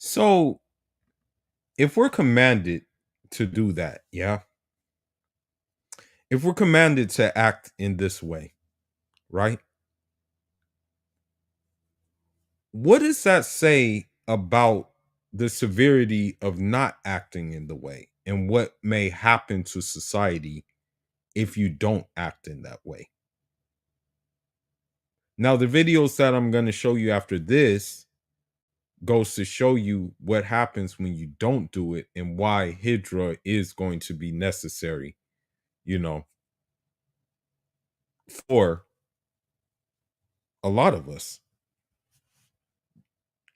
So if we're commanded to do that, yeah, if we're commanded to act in this way, right? What does that say about the severity of not acting in the way? and what may happen to society if you don't act in that way. Now, the videos that I'm going to show you after this goes to show you what happens when you don't do it and why hijrah is going to be necessary, you know, for a lot of us.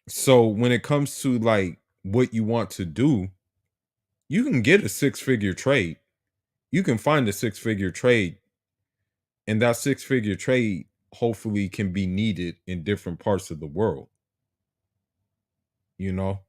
So when it comes to like what you want to do, you can get a six-figure trade. You can find a six-figure trade, and that six-figure trade hopefully can be needed in different parts of the world, you know?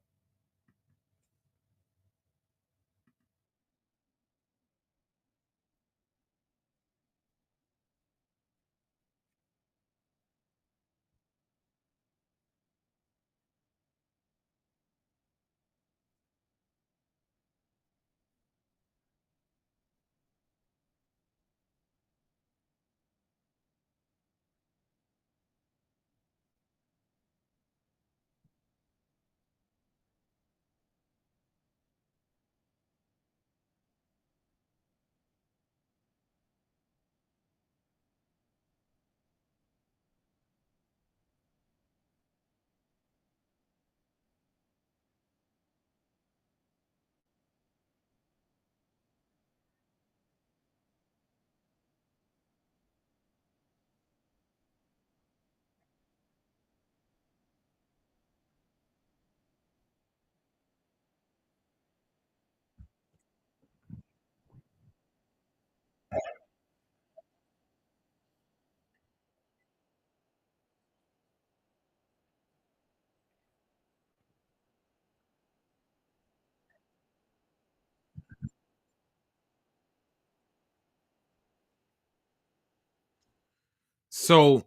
So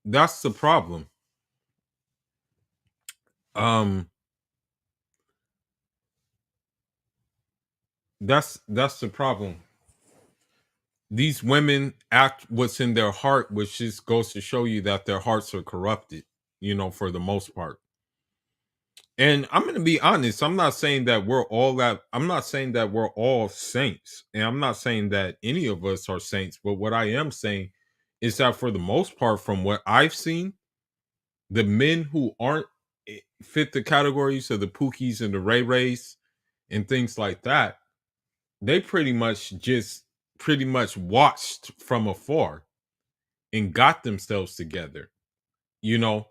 that's the problem. Um that's the problem. These women act what's in their heart, which just goes to show you that their hearts are corrupted, for the most part. And I'm going to be honest, I'm not saying that we're all saints. And I'm not saying that any of us are saints, but what I am saying is that for the most part, from what I've seen, the men who aren't fit the categories of the Pookies and the Ray Rays and things like that, they pretty much watched from afar and got themselves together, you know,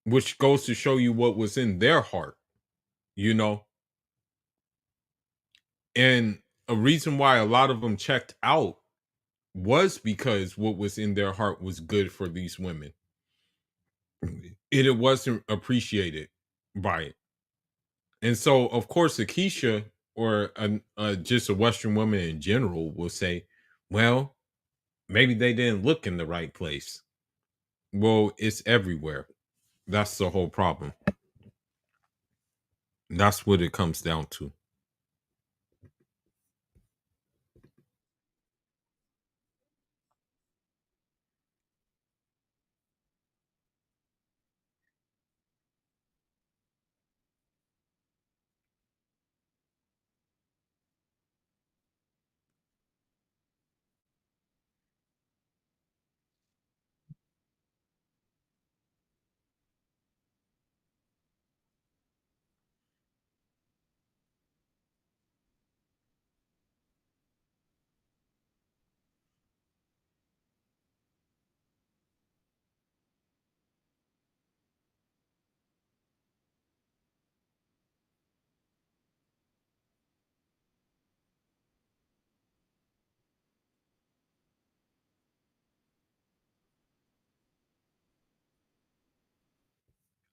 which goes to show you what was in their heart, you know. And a reason why a lot of them checked out was because what was in their heart was good for these women. It wasn't appreciated by it. And so, of course, Akeisha or just a Western woman in general will say, well, maybe they didn't look in the right place. Well, it's everywhere. That's the whole problem. That's what it comes down to.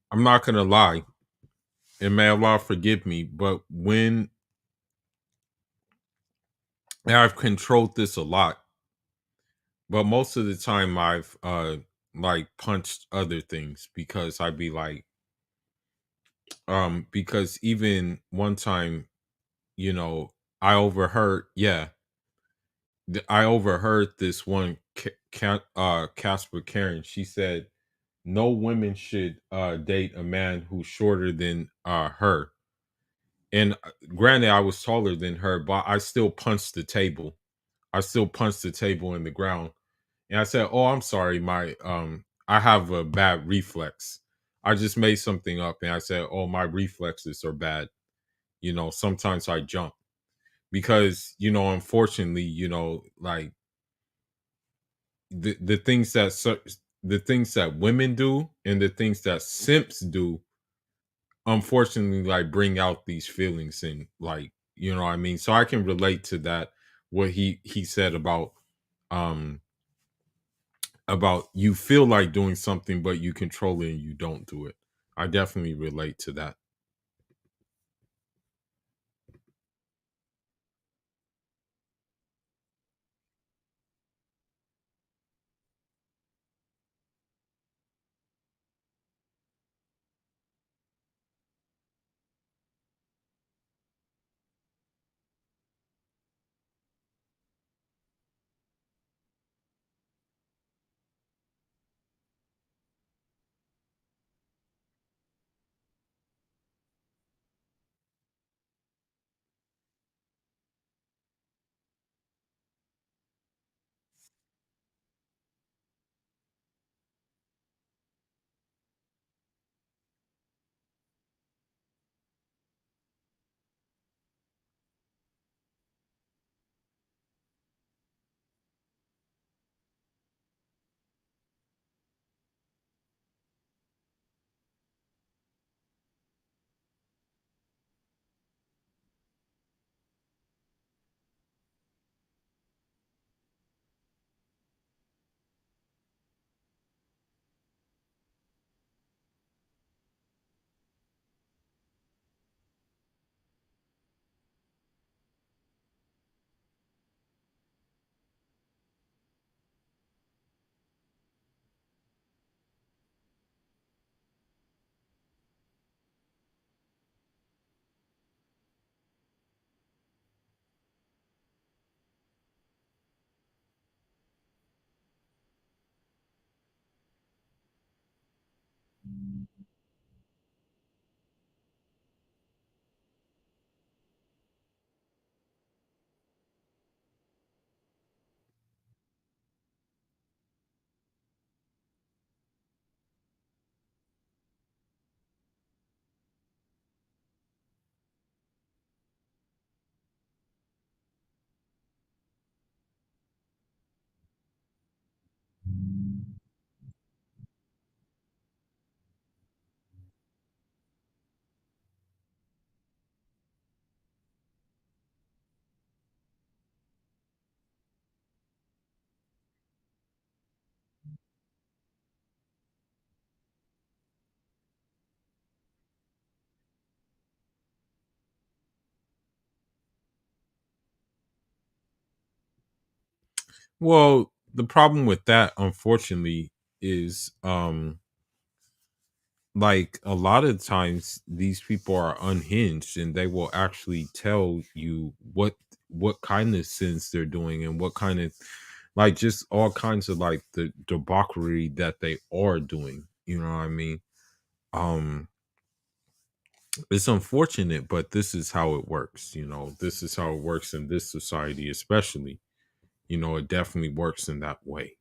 I'm not going to lie, and may Allah forgive me, but when I've controlled this a lot, but most of the time I've like punched other things because I'd be like, because even one time, you know, I overheard this one Casper Karen. She said no women should date a man who's shorter than her. And granted, I was taller than her, but I still punched the table. I still punched the table in the ground. And I said, "Oh, I'm sorry, my I have a bad reflex. I just made something up." And I said, "Oh, my reflexes are bad. Sometimes I jump because, unfortunately, like the things that the things that women do and the things that simps do, unfortunately, like bring out these feelings and like, what I mean? So I can relate to that, what he said um about you feel like doing something, but you control it and you don't do it. I definitely relate to that. Well, the problem with that, unfortunately, is like a lot of times these people are unhinged and they will actually tell you what kind of sins they're doing and what kind of, like, just all kinds of like the debauchery that they are doing. You know what I mean? um it's unfortunate, but this is how it works. This is how it works in this society, especially. It definitely works in that way.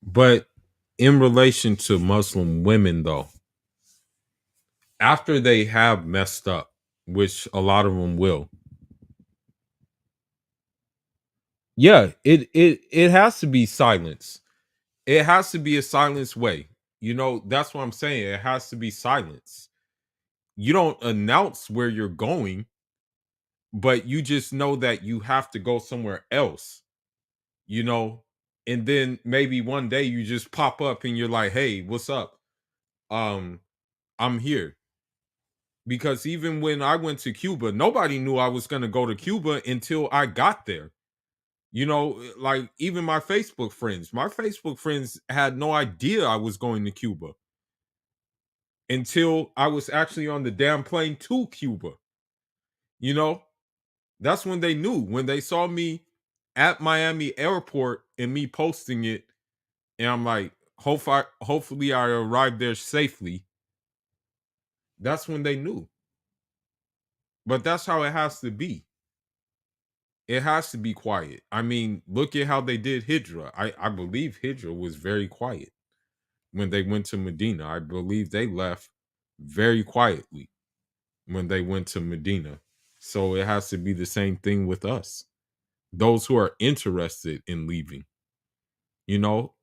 But in relation to Muslim women, though, after they have messed up, which a lot of them will, yeah, it has to be silence. It has to be a silence way. That's what I'm saying. It has to be silence. you don't announce where you're going, but you just know that you have to go somewhere else, you know, and then maybe one day you just pop up and you're like, "Hey, what's up? Um, I'm here." Because even when I went to Cuba, nobody knew I was going to go to Cuba until I got there. You know, like even my Facebook friends had no idea I was going to Cuba until I was actually on the damn plane to Cuba. You know, that's when they knew, when they saw me at Miami airport and me posting it. And I'm like, hopefully I arrived there safely. That's when they knew. But that's how it has to be. It has to be quiet. I mean, look at how they did Hijrah. I believe Hijrah was very quiet when they went to Medina. I believe they left very quietly when they went to Medina. So it has to be the same thing with us. Those who are interested in leaving, you know,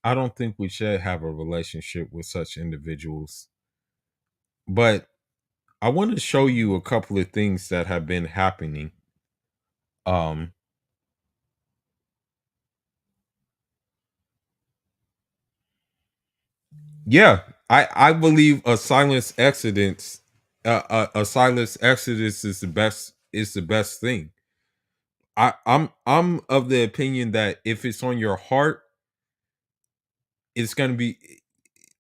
I don't think we should have a relationship with such individuals. But I want to show you a couple of things that have been happening. Um, yeah, I believe a silence exodus is the best thing. I'm of the opinion that if it's on your heart, it's gonna be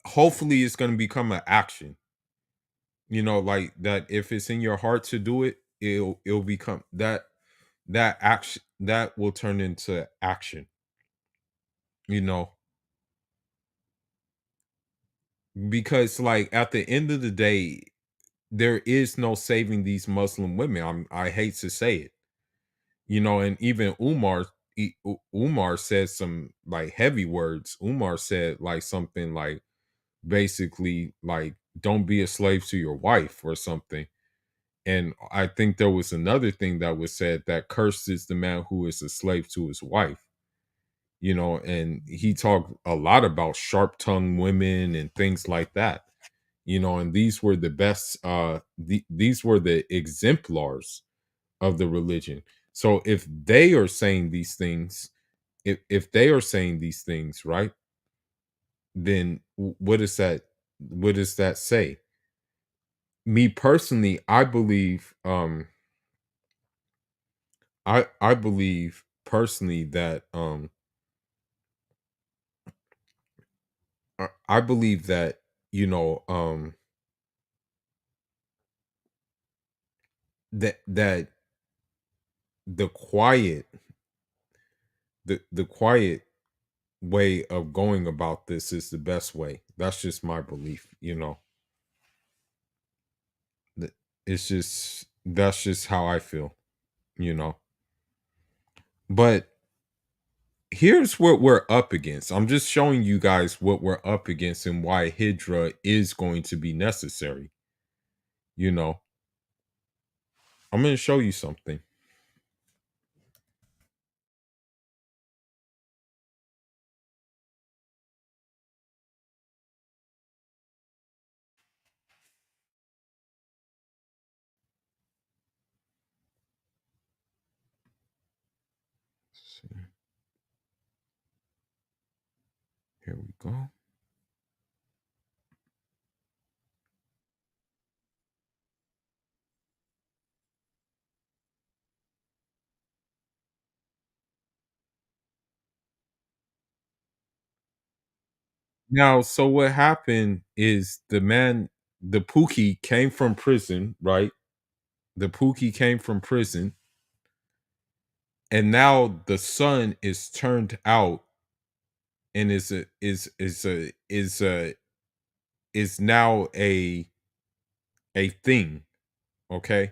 hopefully it's gonna become an action. You know, like that if it's in your heart to do it, it'll become that action that will turn into action, you know, because like at the end of the day, there is no saving these Muslim women. I hate to say it, you know, and even Umar said some like heavy words. Umar said like something like basically like don't be a slave to your wife or something. And I think there was another thing that was said that cursed is the man who is a slave to his wife, you know, and he talked a lot about sharp tongued women and things like that, you know, and these were the best these were the exemplars of the religion. So if they are saying these things, if they are saying these things, right, then what does that say? Me personally, I believe personally that I believe that, you know, that the quiet the quiet way of going about this is the best way. That's just my belief, you know. It's just that's just how I feel, you know. But here's what we're up against. I'm just showing you guys what we're up against and why Hydra is going to be necessary, you know. I'm going to show you something. Here we go. Now, so what happened is the Pookie came from prison, right? The Pookie came from prison, and now the son is turned out and is now a thing. Okay,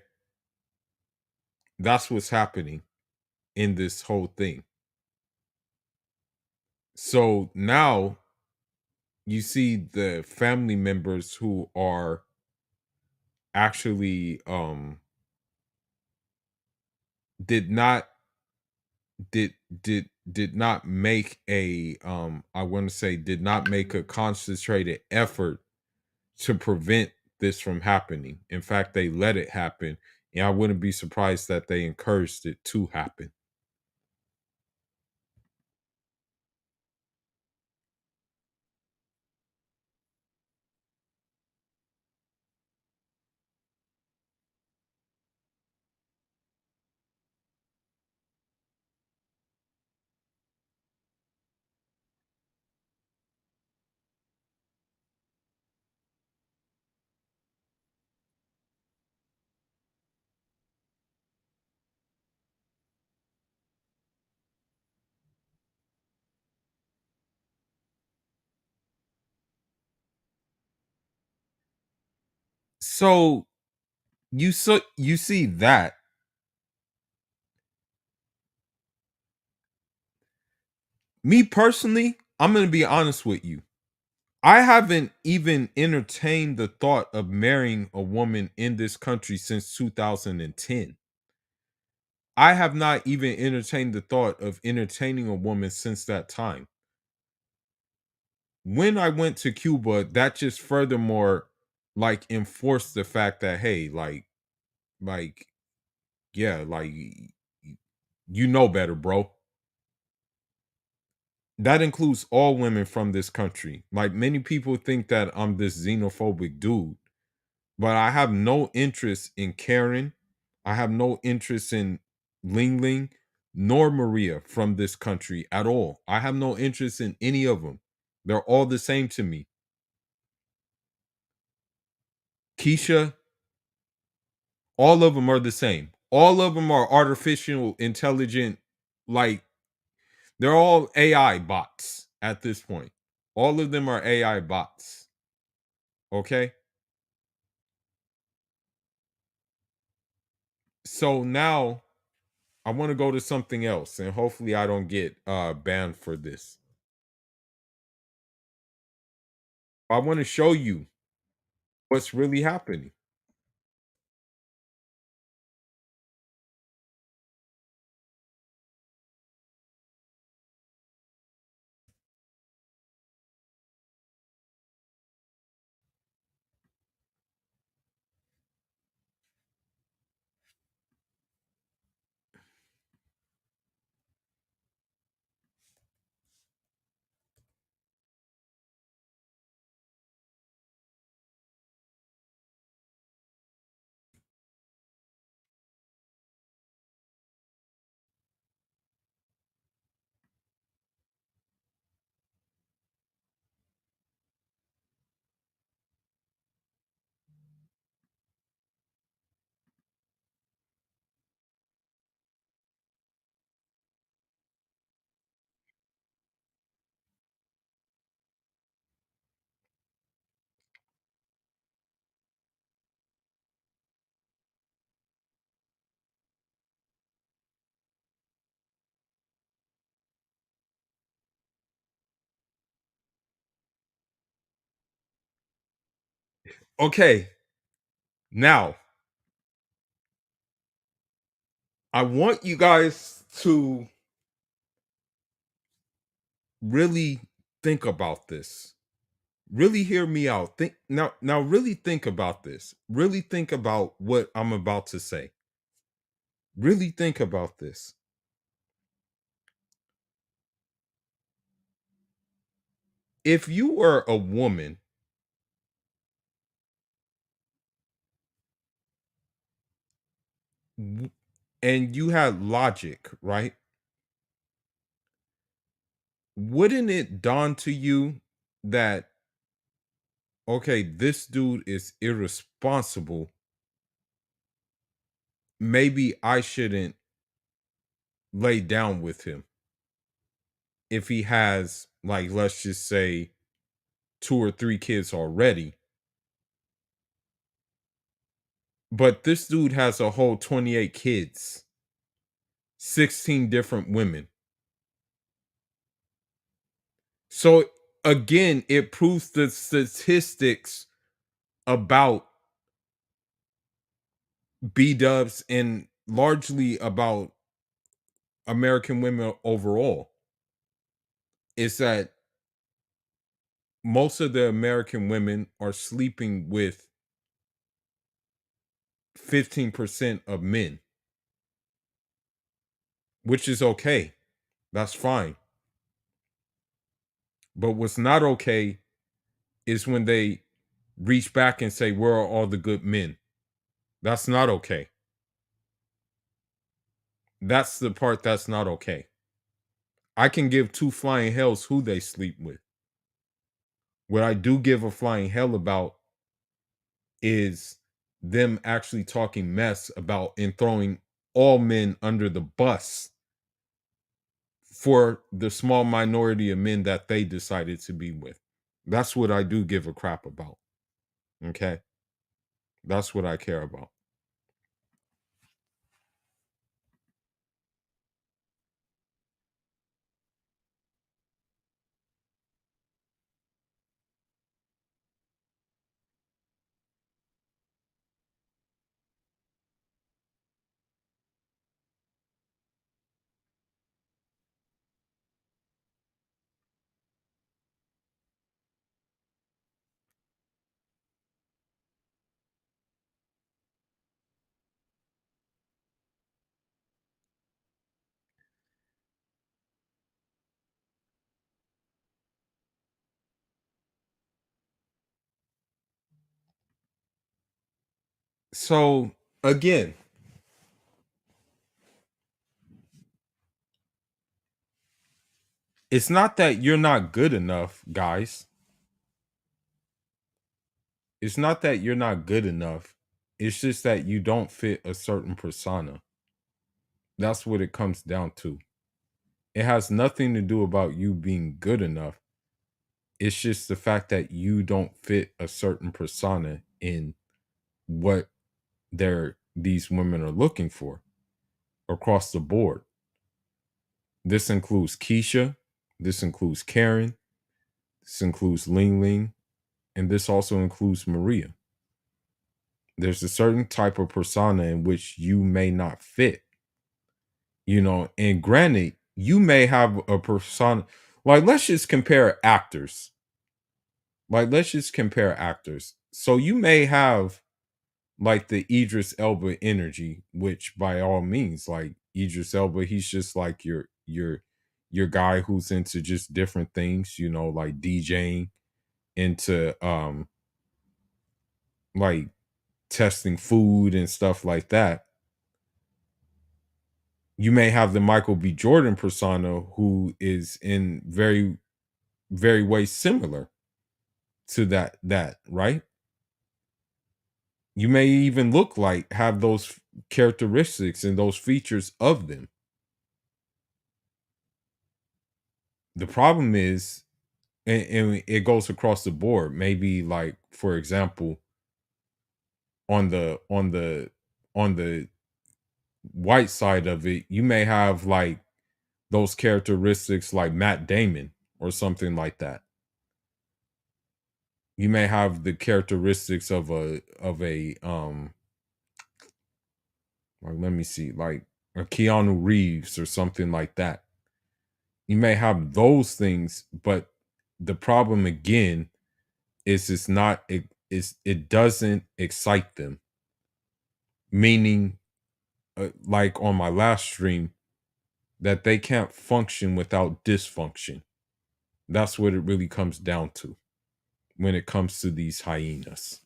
that's what's happening in this whole thing. So now you see the family members who are actually did not did not make a I want to say did not make a concentrated effort to prevent this from happening. In fact, they let it happen, and I wouldn't be surprised that they encouraged it to happen. So you see that me personally, I'm going to be honest with you. I haven't even entertained the thought of marrying a woman in this country since 2010. I have not even entertained the thought of entertaining a woman since that time. When I went to Cuba, that just furthermore like enforced the fact that hey, like yeah, you know better, bro. That includes all women from this country. Like many people think that I'm this xenophobic dude, but I have no interest in Karen. I have no interest in Ling Ling nor Maria from this country at all. I have no interest in any of them. They're all the same to me. Keisha, all of them are the same. All of them are artificial intelligent, like they're all AI bots at this point. All of them are AI bots. Okay. So now I want to go to something else and hopefully I don't get banned for this. I want to show you what's really happening. Okay. Now, I want you guys to really think about this. Really hear me out. Think now really think about this. Really think about what I'm about to say. Really think about this. If you were a woman w- and you had logic, right? Wouldn't it dawn to you that, okay, this dude is irresponsible? Maybe I shouldn't lay down with him if he has, like, let's just say, two or three kids already. But this dude has a whole 28 kids, 16 different women. So again, it proves the statistics about B dubs and largely about American women overall. Is that most of the American women are sleeping with 15% of men, which is okay. That's fine. But what's not okay is when they reach back and say, "Where are all the good men?" That's not okay. That's the part that's not okay. I can give two flying hells who they sleep with. What I do give a flying hell about is them actually talking mess about and throwing all men under the bus for the small minority of men that they decided to be with. That's what I do give a crap about. Okay. That's what I care about. So again, it's not that you're not good enough, guys. It's not that you're not good enough. It's just that you don't fit a certain persona. That's what it comes down to. It has nothing to do about you being good enough. It's just the fact that you don't fit a certain persona in what these women are looking for across the board. This includes Keisha, this includes Karen, this includes Ling Ling, and this also includes Maria. There's a certain type of persona in which you may not fit, and granted, you may have a persona. Like, let's just compare actors. So you may have like the Idris Elba energy, which by all means, like Idris Elba, he's just like your guy who's into just different things, like DJing, into like testing food and stuff like that. You may have the Michael B. Jordan persona who is in very, very ways similar to that, right? You may even look like have those characteristics and those features of them. The problem is, and it goes across the board. Maybe like, for example, on the white side of it, you may have like those characteristics like Matt Damon or something like that. You may have the characteristics of a like, let me see, like a Keanu Reeves or something like that. You may have those things, but the problem again is it doesn't excite them. Meaning, like on my last stream, that they can't function without dysfunction. That's what it really comes down to when it comes to these hyenas.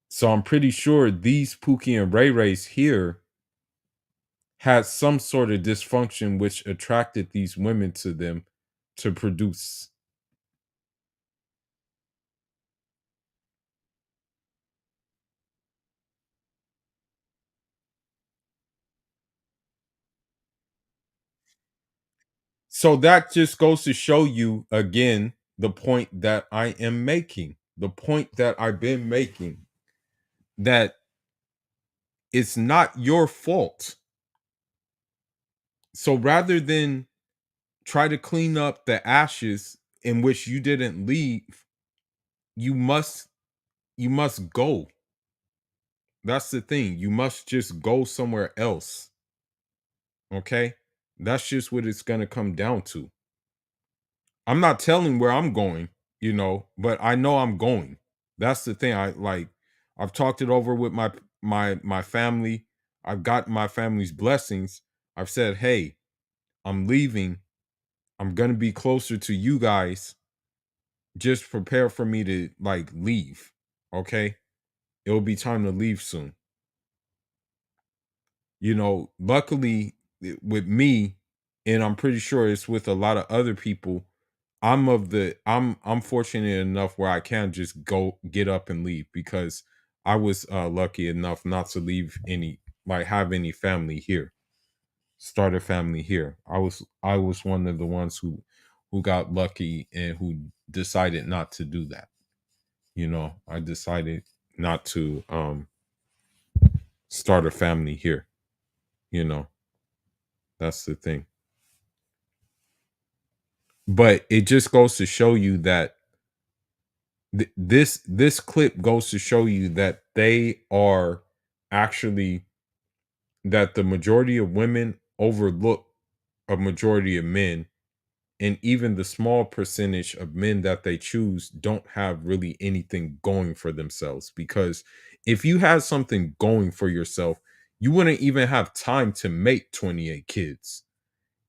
So I'm pretty sure these Pookie and Ray Rays here had some sort of dysfunction which attracted these women to them to produce. So that just goes to show you again the point that I am making, the point that I've been making, that it's not your fault. So rather than try to clean up the ashes in which you didn't leave, you must you must go. That's the thing. You must just go somewhere else. Okay? That's just what it's going to come down to. I'm not telling where I'm going, but I know I'm going. That's the thing. I've talked it over with my family. I've got my family's blessings. I've said, "Hey, I'm leaving. I'm going to be closer to you guys. Just prepare for me to leave." Okay? It'll be time to leave soon. Luckily with me, and I'm pretty sure it's with a lot of other people, I'm fortunate enough where I can just go get up and leave because I was lucky enough not to leave any have any family here, start a family here. I was one of the ones who got lucky and who decided not to do that. I decided not to start a family here. You know, that's the thing. But it just goes to show you that this clip goes to show you that they are actually that the majority of women overlook a majority of men, and even the small percentage of men that they choose don't have really anything going for themselves, because if you had something going for yourself, you wouldn't even have time to make 28 kids.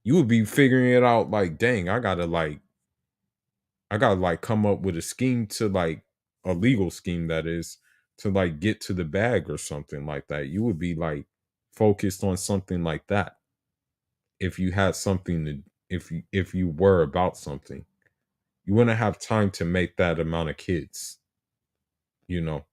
You would be figuring it out like, dang, I gotta come up with a scheme to a legal scheme, that is, to get to the bag or something like that. You would be focused on something like that if you had something to if you were about something. You wouldn't have time to make that amount of kids, you know.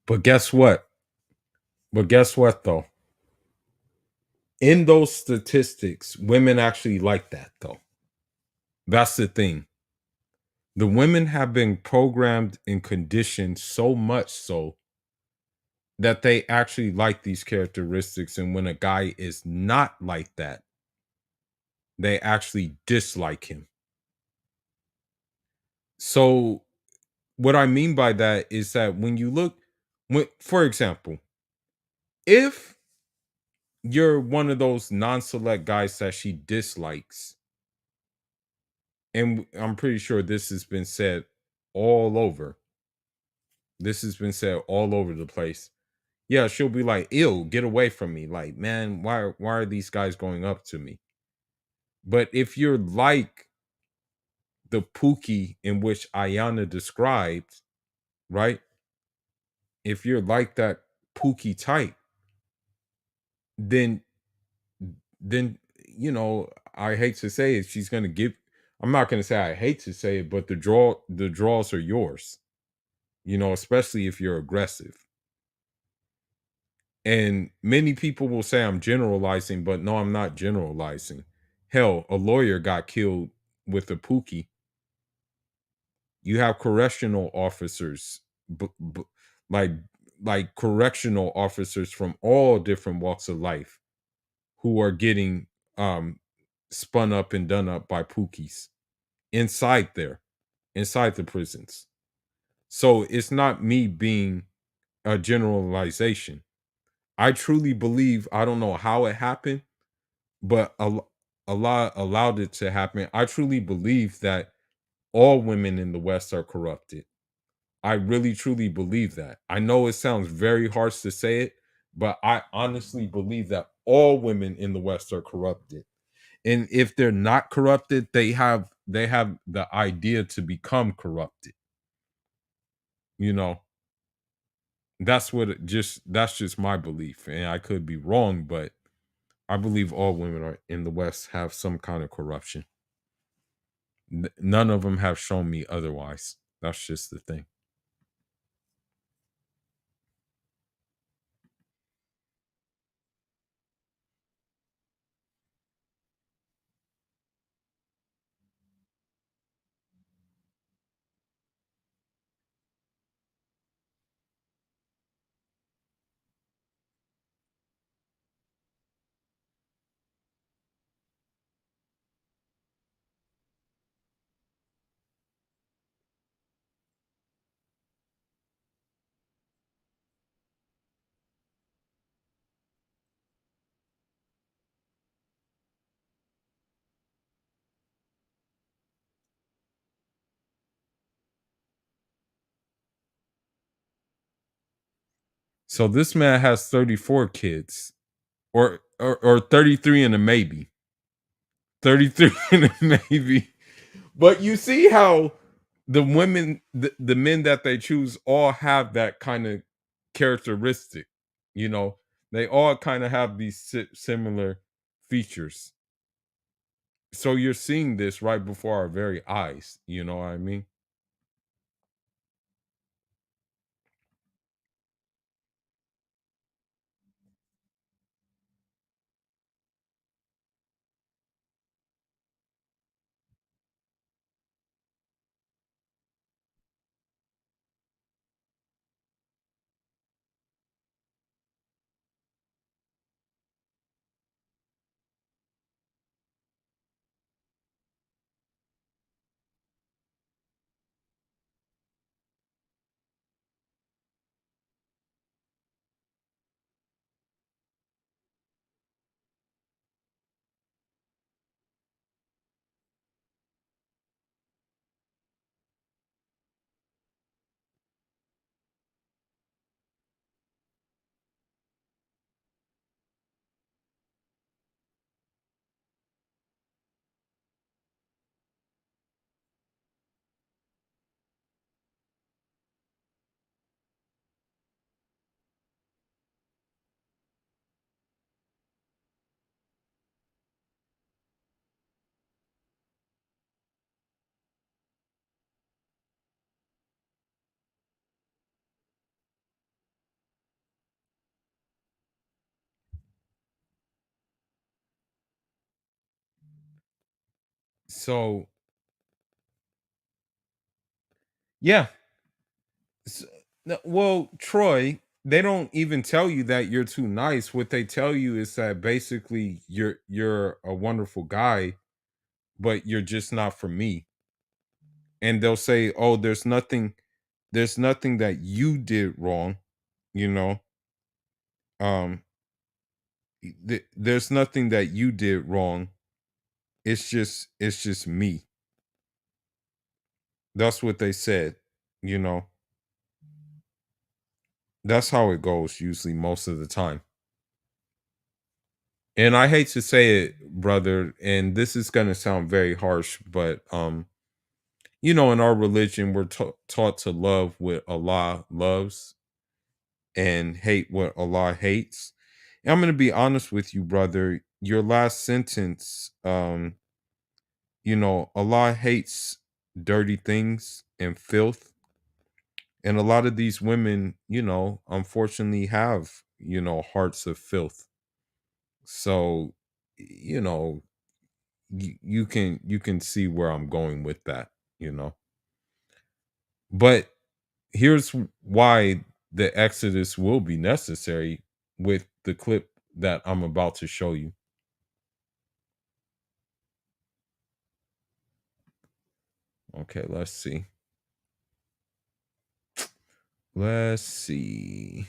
But guess what? But guess what though? In those statistics, women actually like that though. That's the thing. The women have been programmed and conditioned so much so that they actually like these characteristics. And when a guy is not like that, they actually dislike him. So, what I mean by that is that when you look, for example, if you're one of those non select guys that she dislikes, and I'm pretty sure this has been said all over, this has been said all over the place. Yeah, she'll be like, "Ew, get away from me!" Like, man, why are these guys going up to me? But if you're like the Pookie in which Ayana described, right? If you're like that Pookie type, then then I hate to say it, she's gonna give. I'm not gonna say I hate to say it, but the draws are yours. Especially if you're aggressive. And many people will say I'm generalizing, but no, I'm not generalizing. Hell, a lawyer got killed with a pookie. You have correctional officers, like correctional officers from all different walks of life who are getting um spun up and done up by pookies inside there, inside the prisons. So it's not me being a generalization. I truly believe, I don't know how it happened, but Allah allowed it to happen. I truly believe that all women in the West are corrupted. I really truly believe that. I know it sounds very harsh to say it, but I honestly believe that all women in the West are corrupted. And if they're not corrupted, they have the idea to become corrupted. You know, that's just my belief, and I could be wrong, but I believe all women are in the West have some kind of corruption. None of them have shown me otherwise. That's just the thing. So this man has 34 kids, or 33 and a maybe. 33 and a maybe. But you see how the men that they choose all have that kind of characteristic. You know, they all kind of have these similar features. So you're seeing this right before our very eyes. You know what I mean? So yeah. S- well, Troy, they don't even tell you that you're too nice. What they tell you is that basically you're a wonderful guy, but you're just not for me. And they'll say, "Oh, there's nothing that you did wrong, you know. Um there's nothing that you did wrong. It's just me." That's what they said, you know. That's how it goes usually most of the time. And I hate to say it, brother, and this is going to sound very harsh, but in our religion we're taught to love what Allah loves and hate what Allah hates. I'm gonna be honest with you, brother. Your last sentence, Allah hates dirty things and filth. And a lot of these women, unfortunately have, hearts of filth. So, you know, you can see where I'm going with that, you know. But here's why the exodus will be necessary with the clip that I'm about to show you. Okay, let's see. Let's see.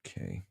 Okay.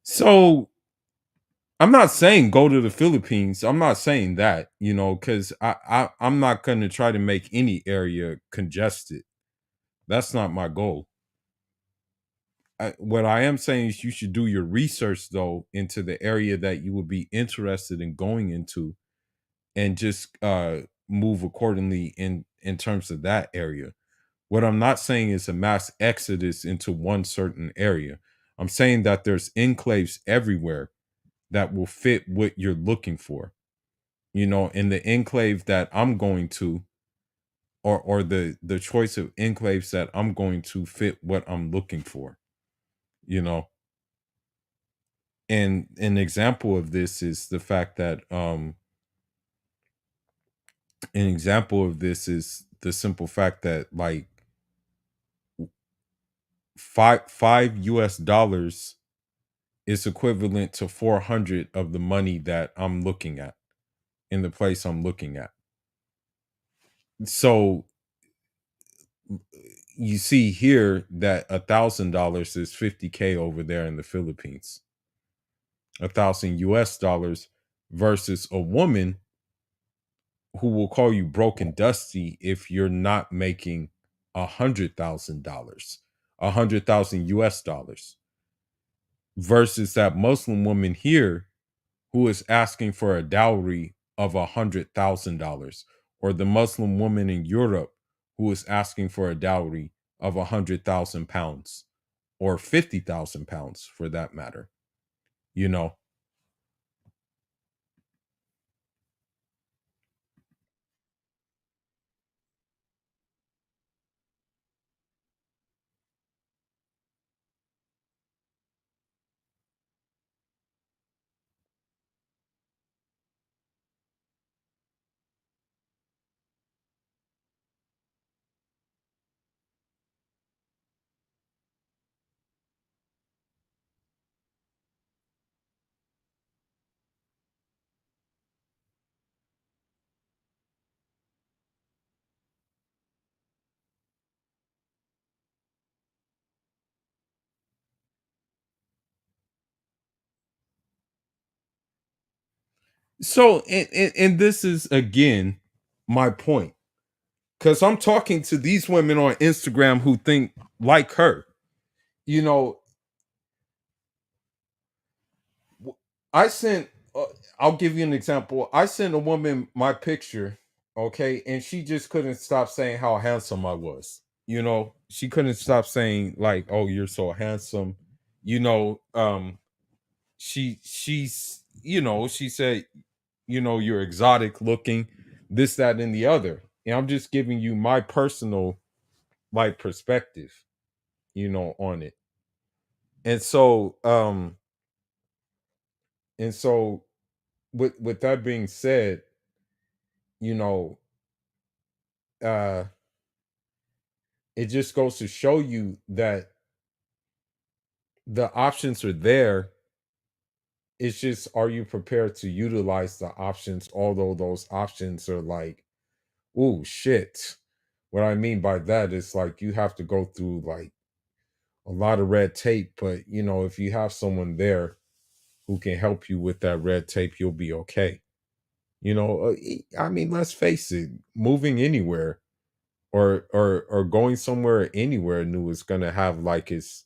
So I'm not saying go to the Philippines. I'm not saying that, because I'm not going to try to make any area congested. That's not my goal. What I am saying is you should do your research though into the area that you would be interested in going into, and just move accordingly in terms of that area. What I'm not saying is a mass exodus into one certain area. I'm saying that there's enclaves everywhere that will fit what you're looking for. In the enclave that I'm going to, or the choice of enclaves that I'm going to fit what I'm looking for, you know. And an example of this is the fact that an example of this is the simple fact that like five US dollars is equivalent to 400 of the money that I'm looking at in the place I'm looking at. So you see here that $1,000 is 50K over there in the Philippines. 1,000 US dollars versus a woman who will call you broke and dusty if you're not making $100,000, 100,000 US dollars, versus that Muslim woman here who is asking for a dowry of $100,000, or the Muslim woman in Europe who is asking for a dowry of £100,000 or £50,000 for that matter. You know, so and this is again my point, because I'm talking to these women on Instagram who think like her. You know, I sent. I'll give you an example. I sent a woman my picture, okay, and she just couldn't stop saying how handsome I was. She couldn't stop saying like, "Oh, you're so handsome." You know, she said, you're exotic looking, this, that, and the other. And I'm just giving you my personal like perspective, on it. And so, with that being said, you know, uh it just goes to show you that the options are there. It's just, are you prepared to utilize the options, although those options are like, oh shit. What I mean by that is like you have to go through like a lot of red tape, but if you have someone there who can help you with that red tape, you'll be okay. I mean, let's face it, moving anywhere or going somewhere anywhere new is gonna have like its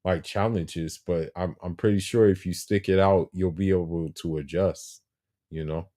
like challenges, but I'm pretty sure if you stick it out, you'll be able to adjust, you know.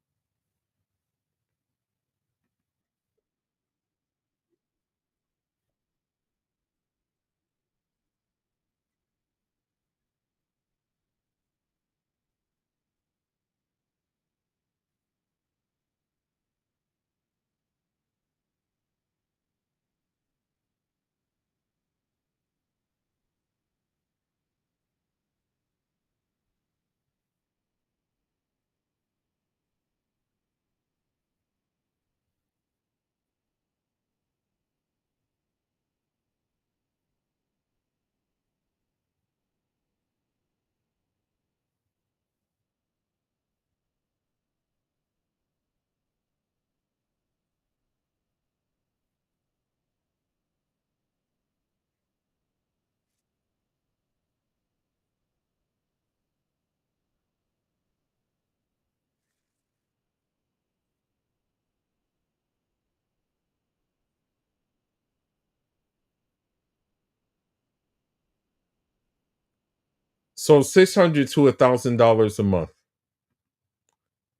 So $600 to $1,000 a month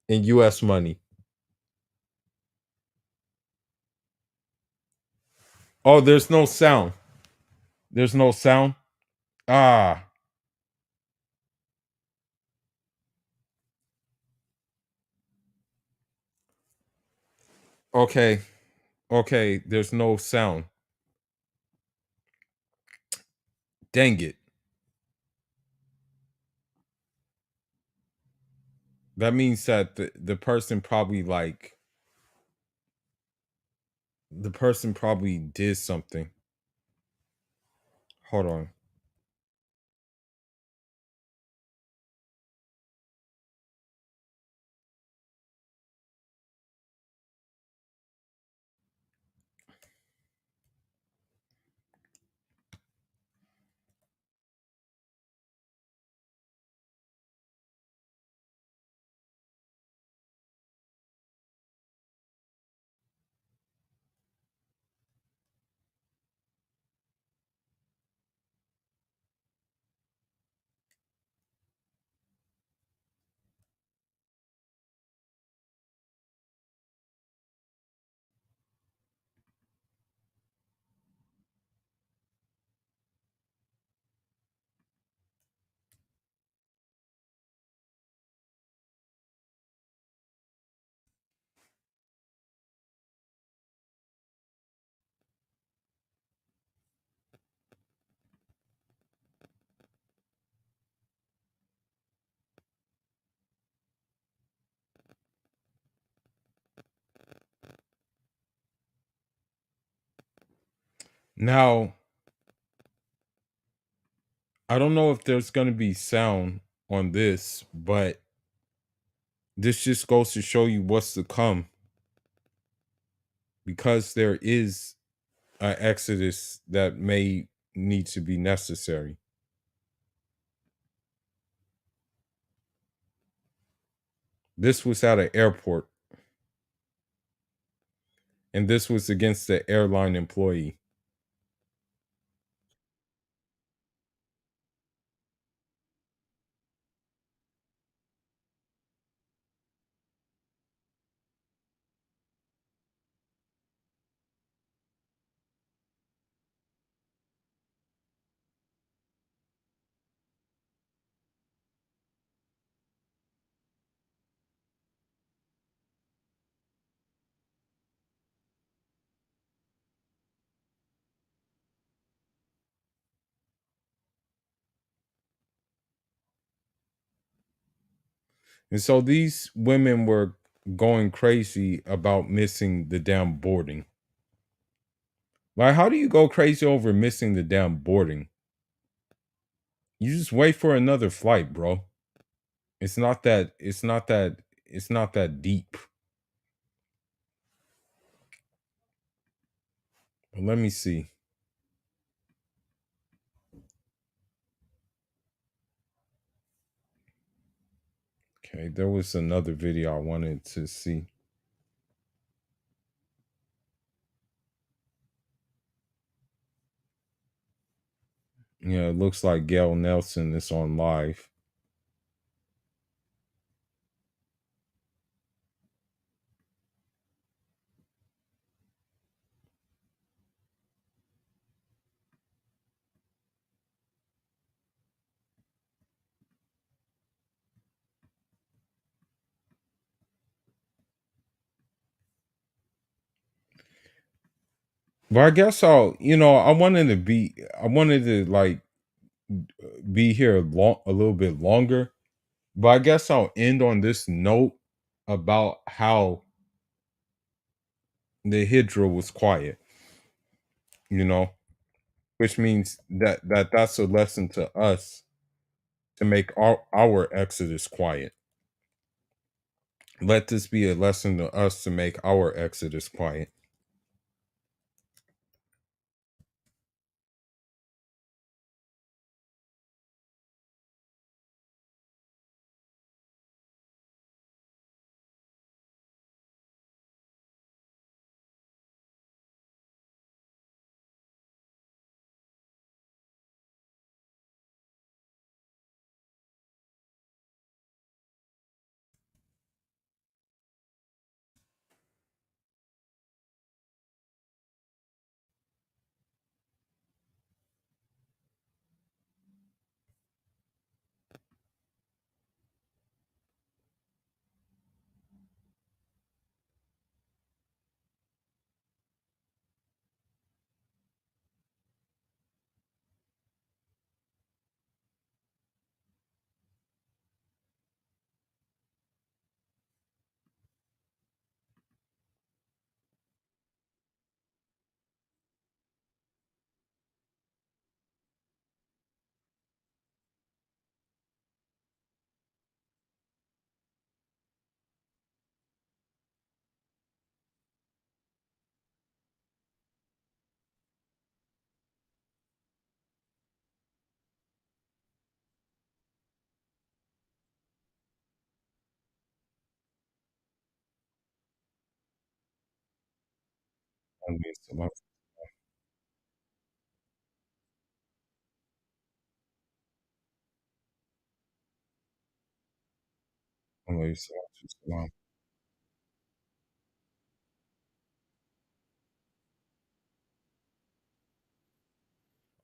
in US money. Oh, there's no sound. There's no sound. Ah, okay. Okay, there's no sound. Dang it. That means that the person probably like the person probably did something. Hold on. Now, I don't know if there's going to be sound on this, but this just goes to show you what's to come because there is an exodus that may need to be necessary. This was at an airport, and this was against the airline employee. And so these women were going crazy about missing the damn boarding. Like, how do you go crazy over missing the damn boarding? You just wait for another flight, bro. It's not that deep. But let me see. Okay, there was another video I wanted to see. Yeah, it looks like Gail Nelson is on live. But I guess I wanted to like be here a little bit longer. But I guess I'll end on this note about how the hijrah was quiet, you know, which means that's a lesson to us to make our exodus quiet. Let this be a lesson to us to make our exodus quiet.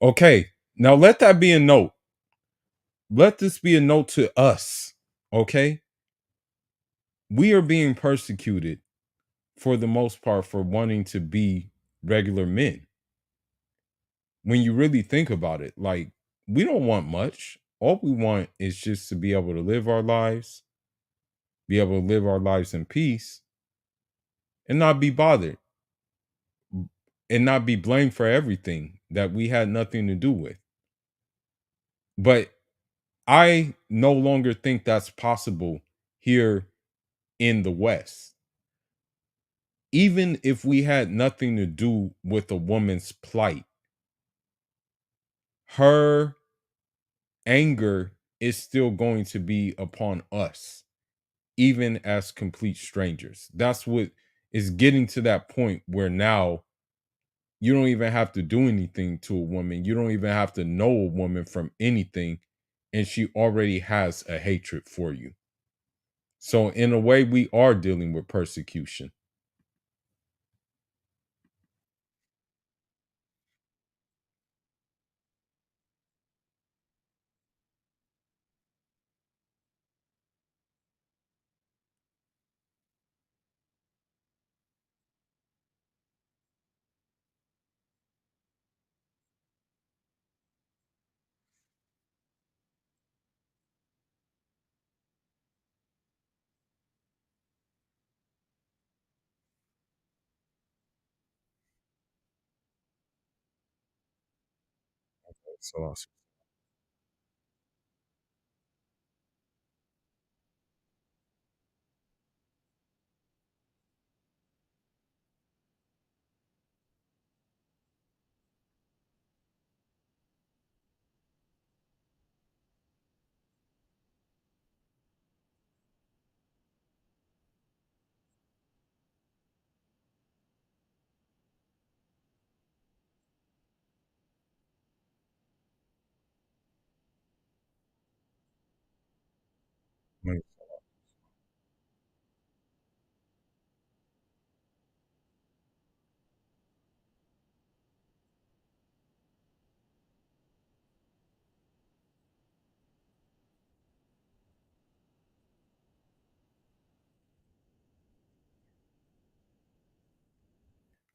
Okay, now let that be a note. Let this be a note to us. Okay, we are being persecuted for the most part for wanting to be regular men. When you really think about it, like, we don't want much. All we want is just to be able to live our lives, be able to live our lives in peace, and not be bothered and not be blamed for everything that we had nothing to do with. But I no longer think that's possible here in the West. Even if we had nothing to do with a woman's plight, her anger is still going to be upon us, even as complete strangers. That's what is getting to that point where now you don't even have to do anything to a woman. You don't even have to know a woman from anything, and she already has a hatred for you. So, in a way, we are dealing with persecution. So,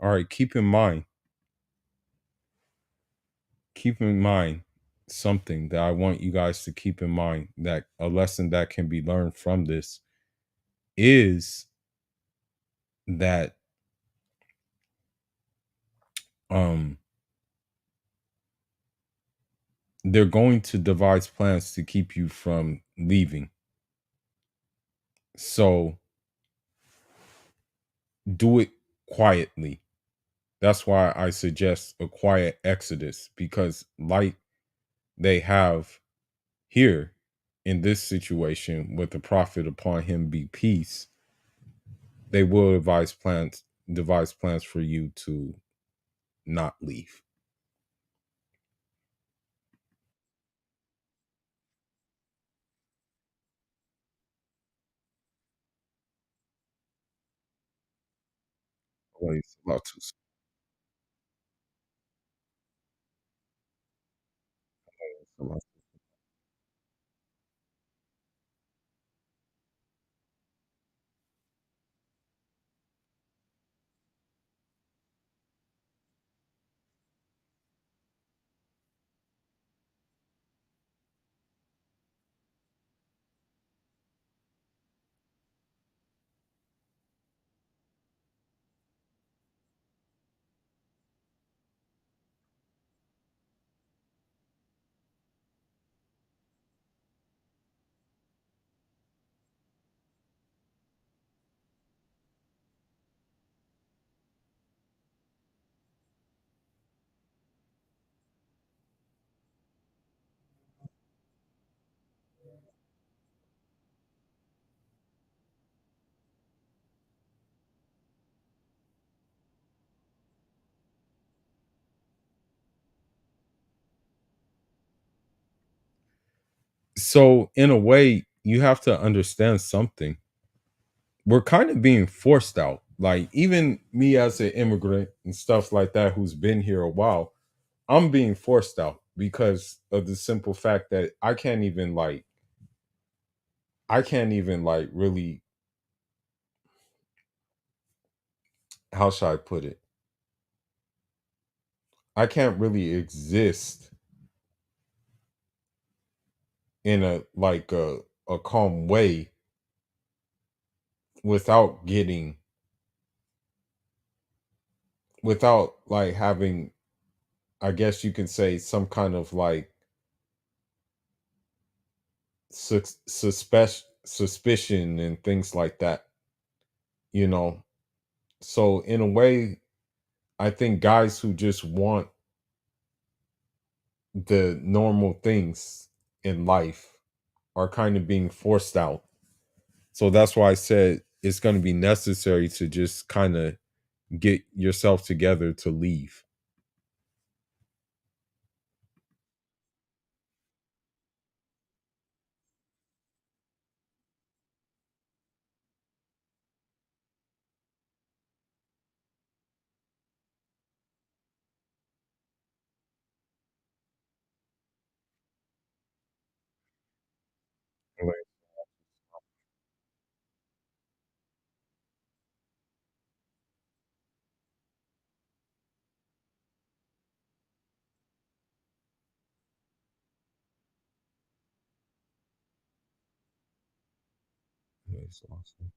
all right, keep in mind something that I want you guys to keep in mind, that a lesson that can be learned from this is that um they're going to devise plans to keep you from leaving. So do it quietly. That's why I suggest a quiet exodus, because like they have here in this situation with the prophet, upon him be peace, they will devise plans for you to not leave. Well, it's about to say something. So in a way, you have to understand something. We're kind of being forced out. Like even me as an immigrant and stuff like that, who's been here a while, I'm being forced out because of the simple fact that I can't even like really, how should I put it? I can't really exist in a calm way without getting without like having, I guess you can say, some kind of like suspicion and things like that, you know. So in a way, I think guys who just want the normal things in life are kind of being forced out. So that's why I said it's going to be necessary to just kind of get yourself together to leave. Like, it's awesome.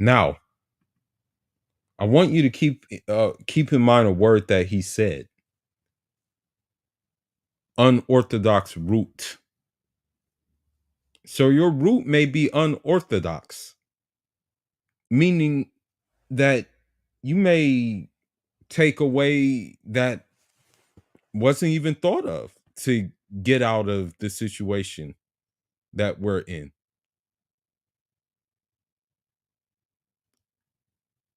Now, I want you to keep in mind a word that he said: unorthodox root. So your root may be unorthodox, meaning that you may take away that wasn't even thought of to get out of the situation that we're in.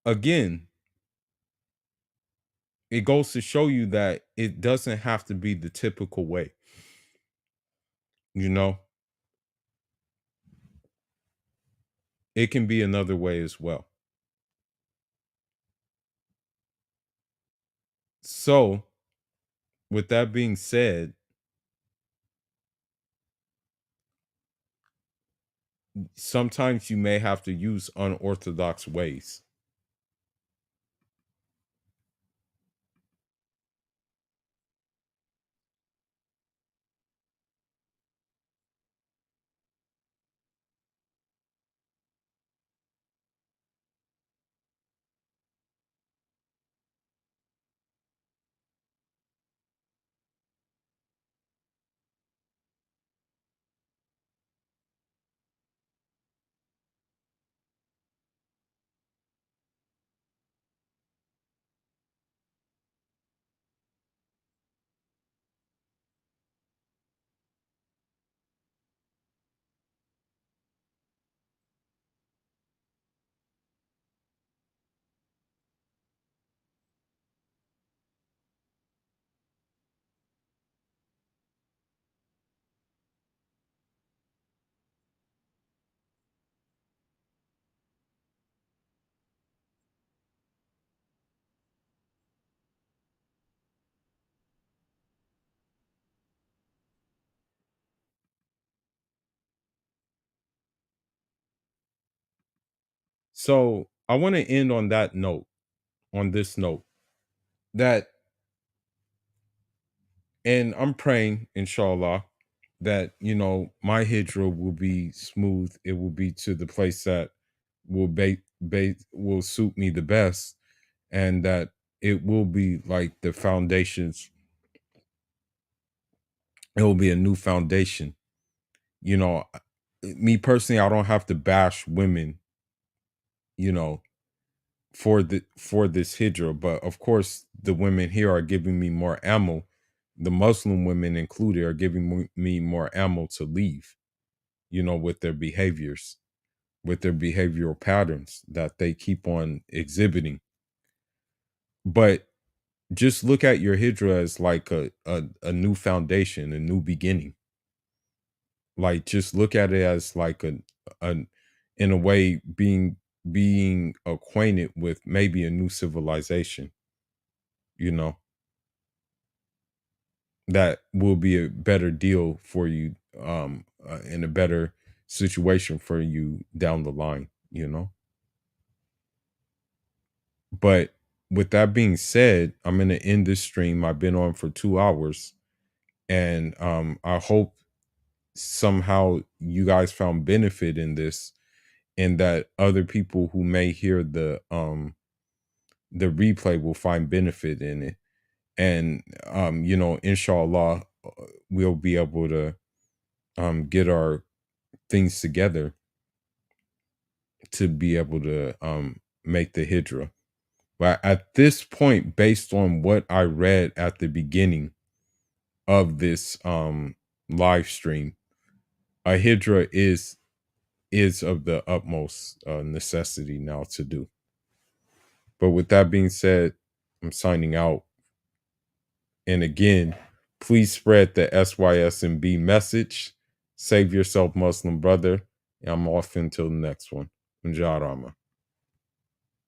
Again, it goes to show you that it doesn't have to be the typical way, you know? It can be another way as well. So, with that being said, sometimes you may have to use unorthodox ways. So, I want to end on that note, on this note, that, and I'm praying, inshallah, that, my hijrah will be smooth. It will be to the place that will suit me the best, and that it will be like the foundations. It will be a new foundation. You know, me personally, I don't have to bash women, you know, for this hijrah, but of course, the women here are giving me more ammo. The Muslim women included are giving me more ammo to leave, with their behaviors, with their behavioral patterns that they keep on exhibiting. But just look at your hijrah as like a new foundation, a new beginning. Like, just look at it as like a in a way, being acquainted with maybe a new civilization, you know, that will be a better deal for you, and a better situation for you down the line. But with that being said, I'm going to end this stream. I've been on for 2 hours, and I hope somehow you guys found benefit in this, and that other people who may hear the replay will find benefit in it. And inshallah, we'll be able to get our things together to be able to make the hijrah. But at this point, based on what I read at the beginning of this live stream, a hijrah is of the utmost necessity now to do. But with that being said, I'm signing out. And again, please spread the SYSMB message. Save yourself, Muslim brother. And I'm off until the next one. Munjarama.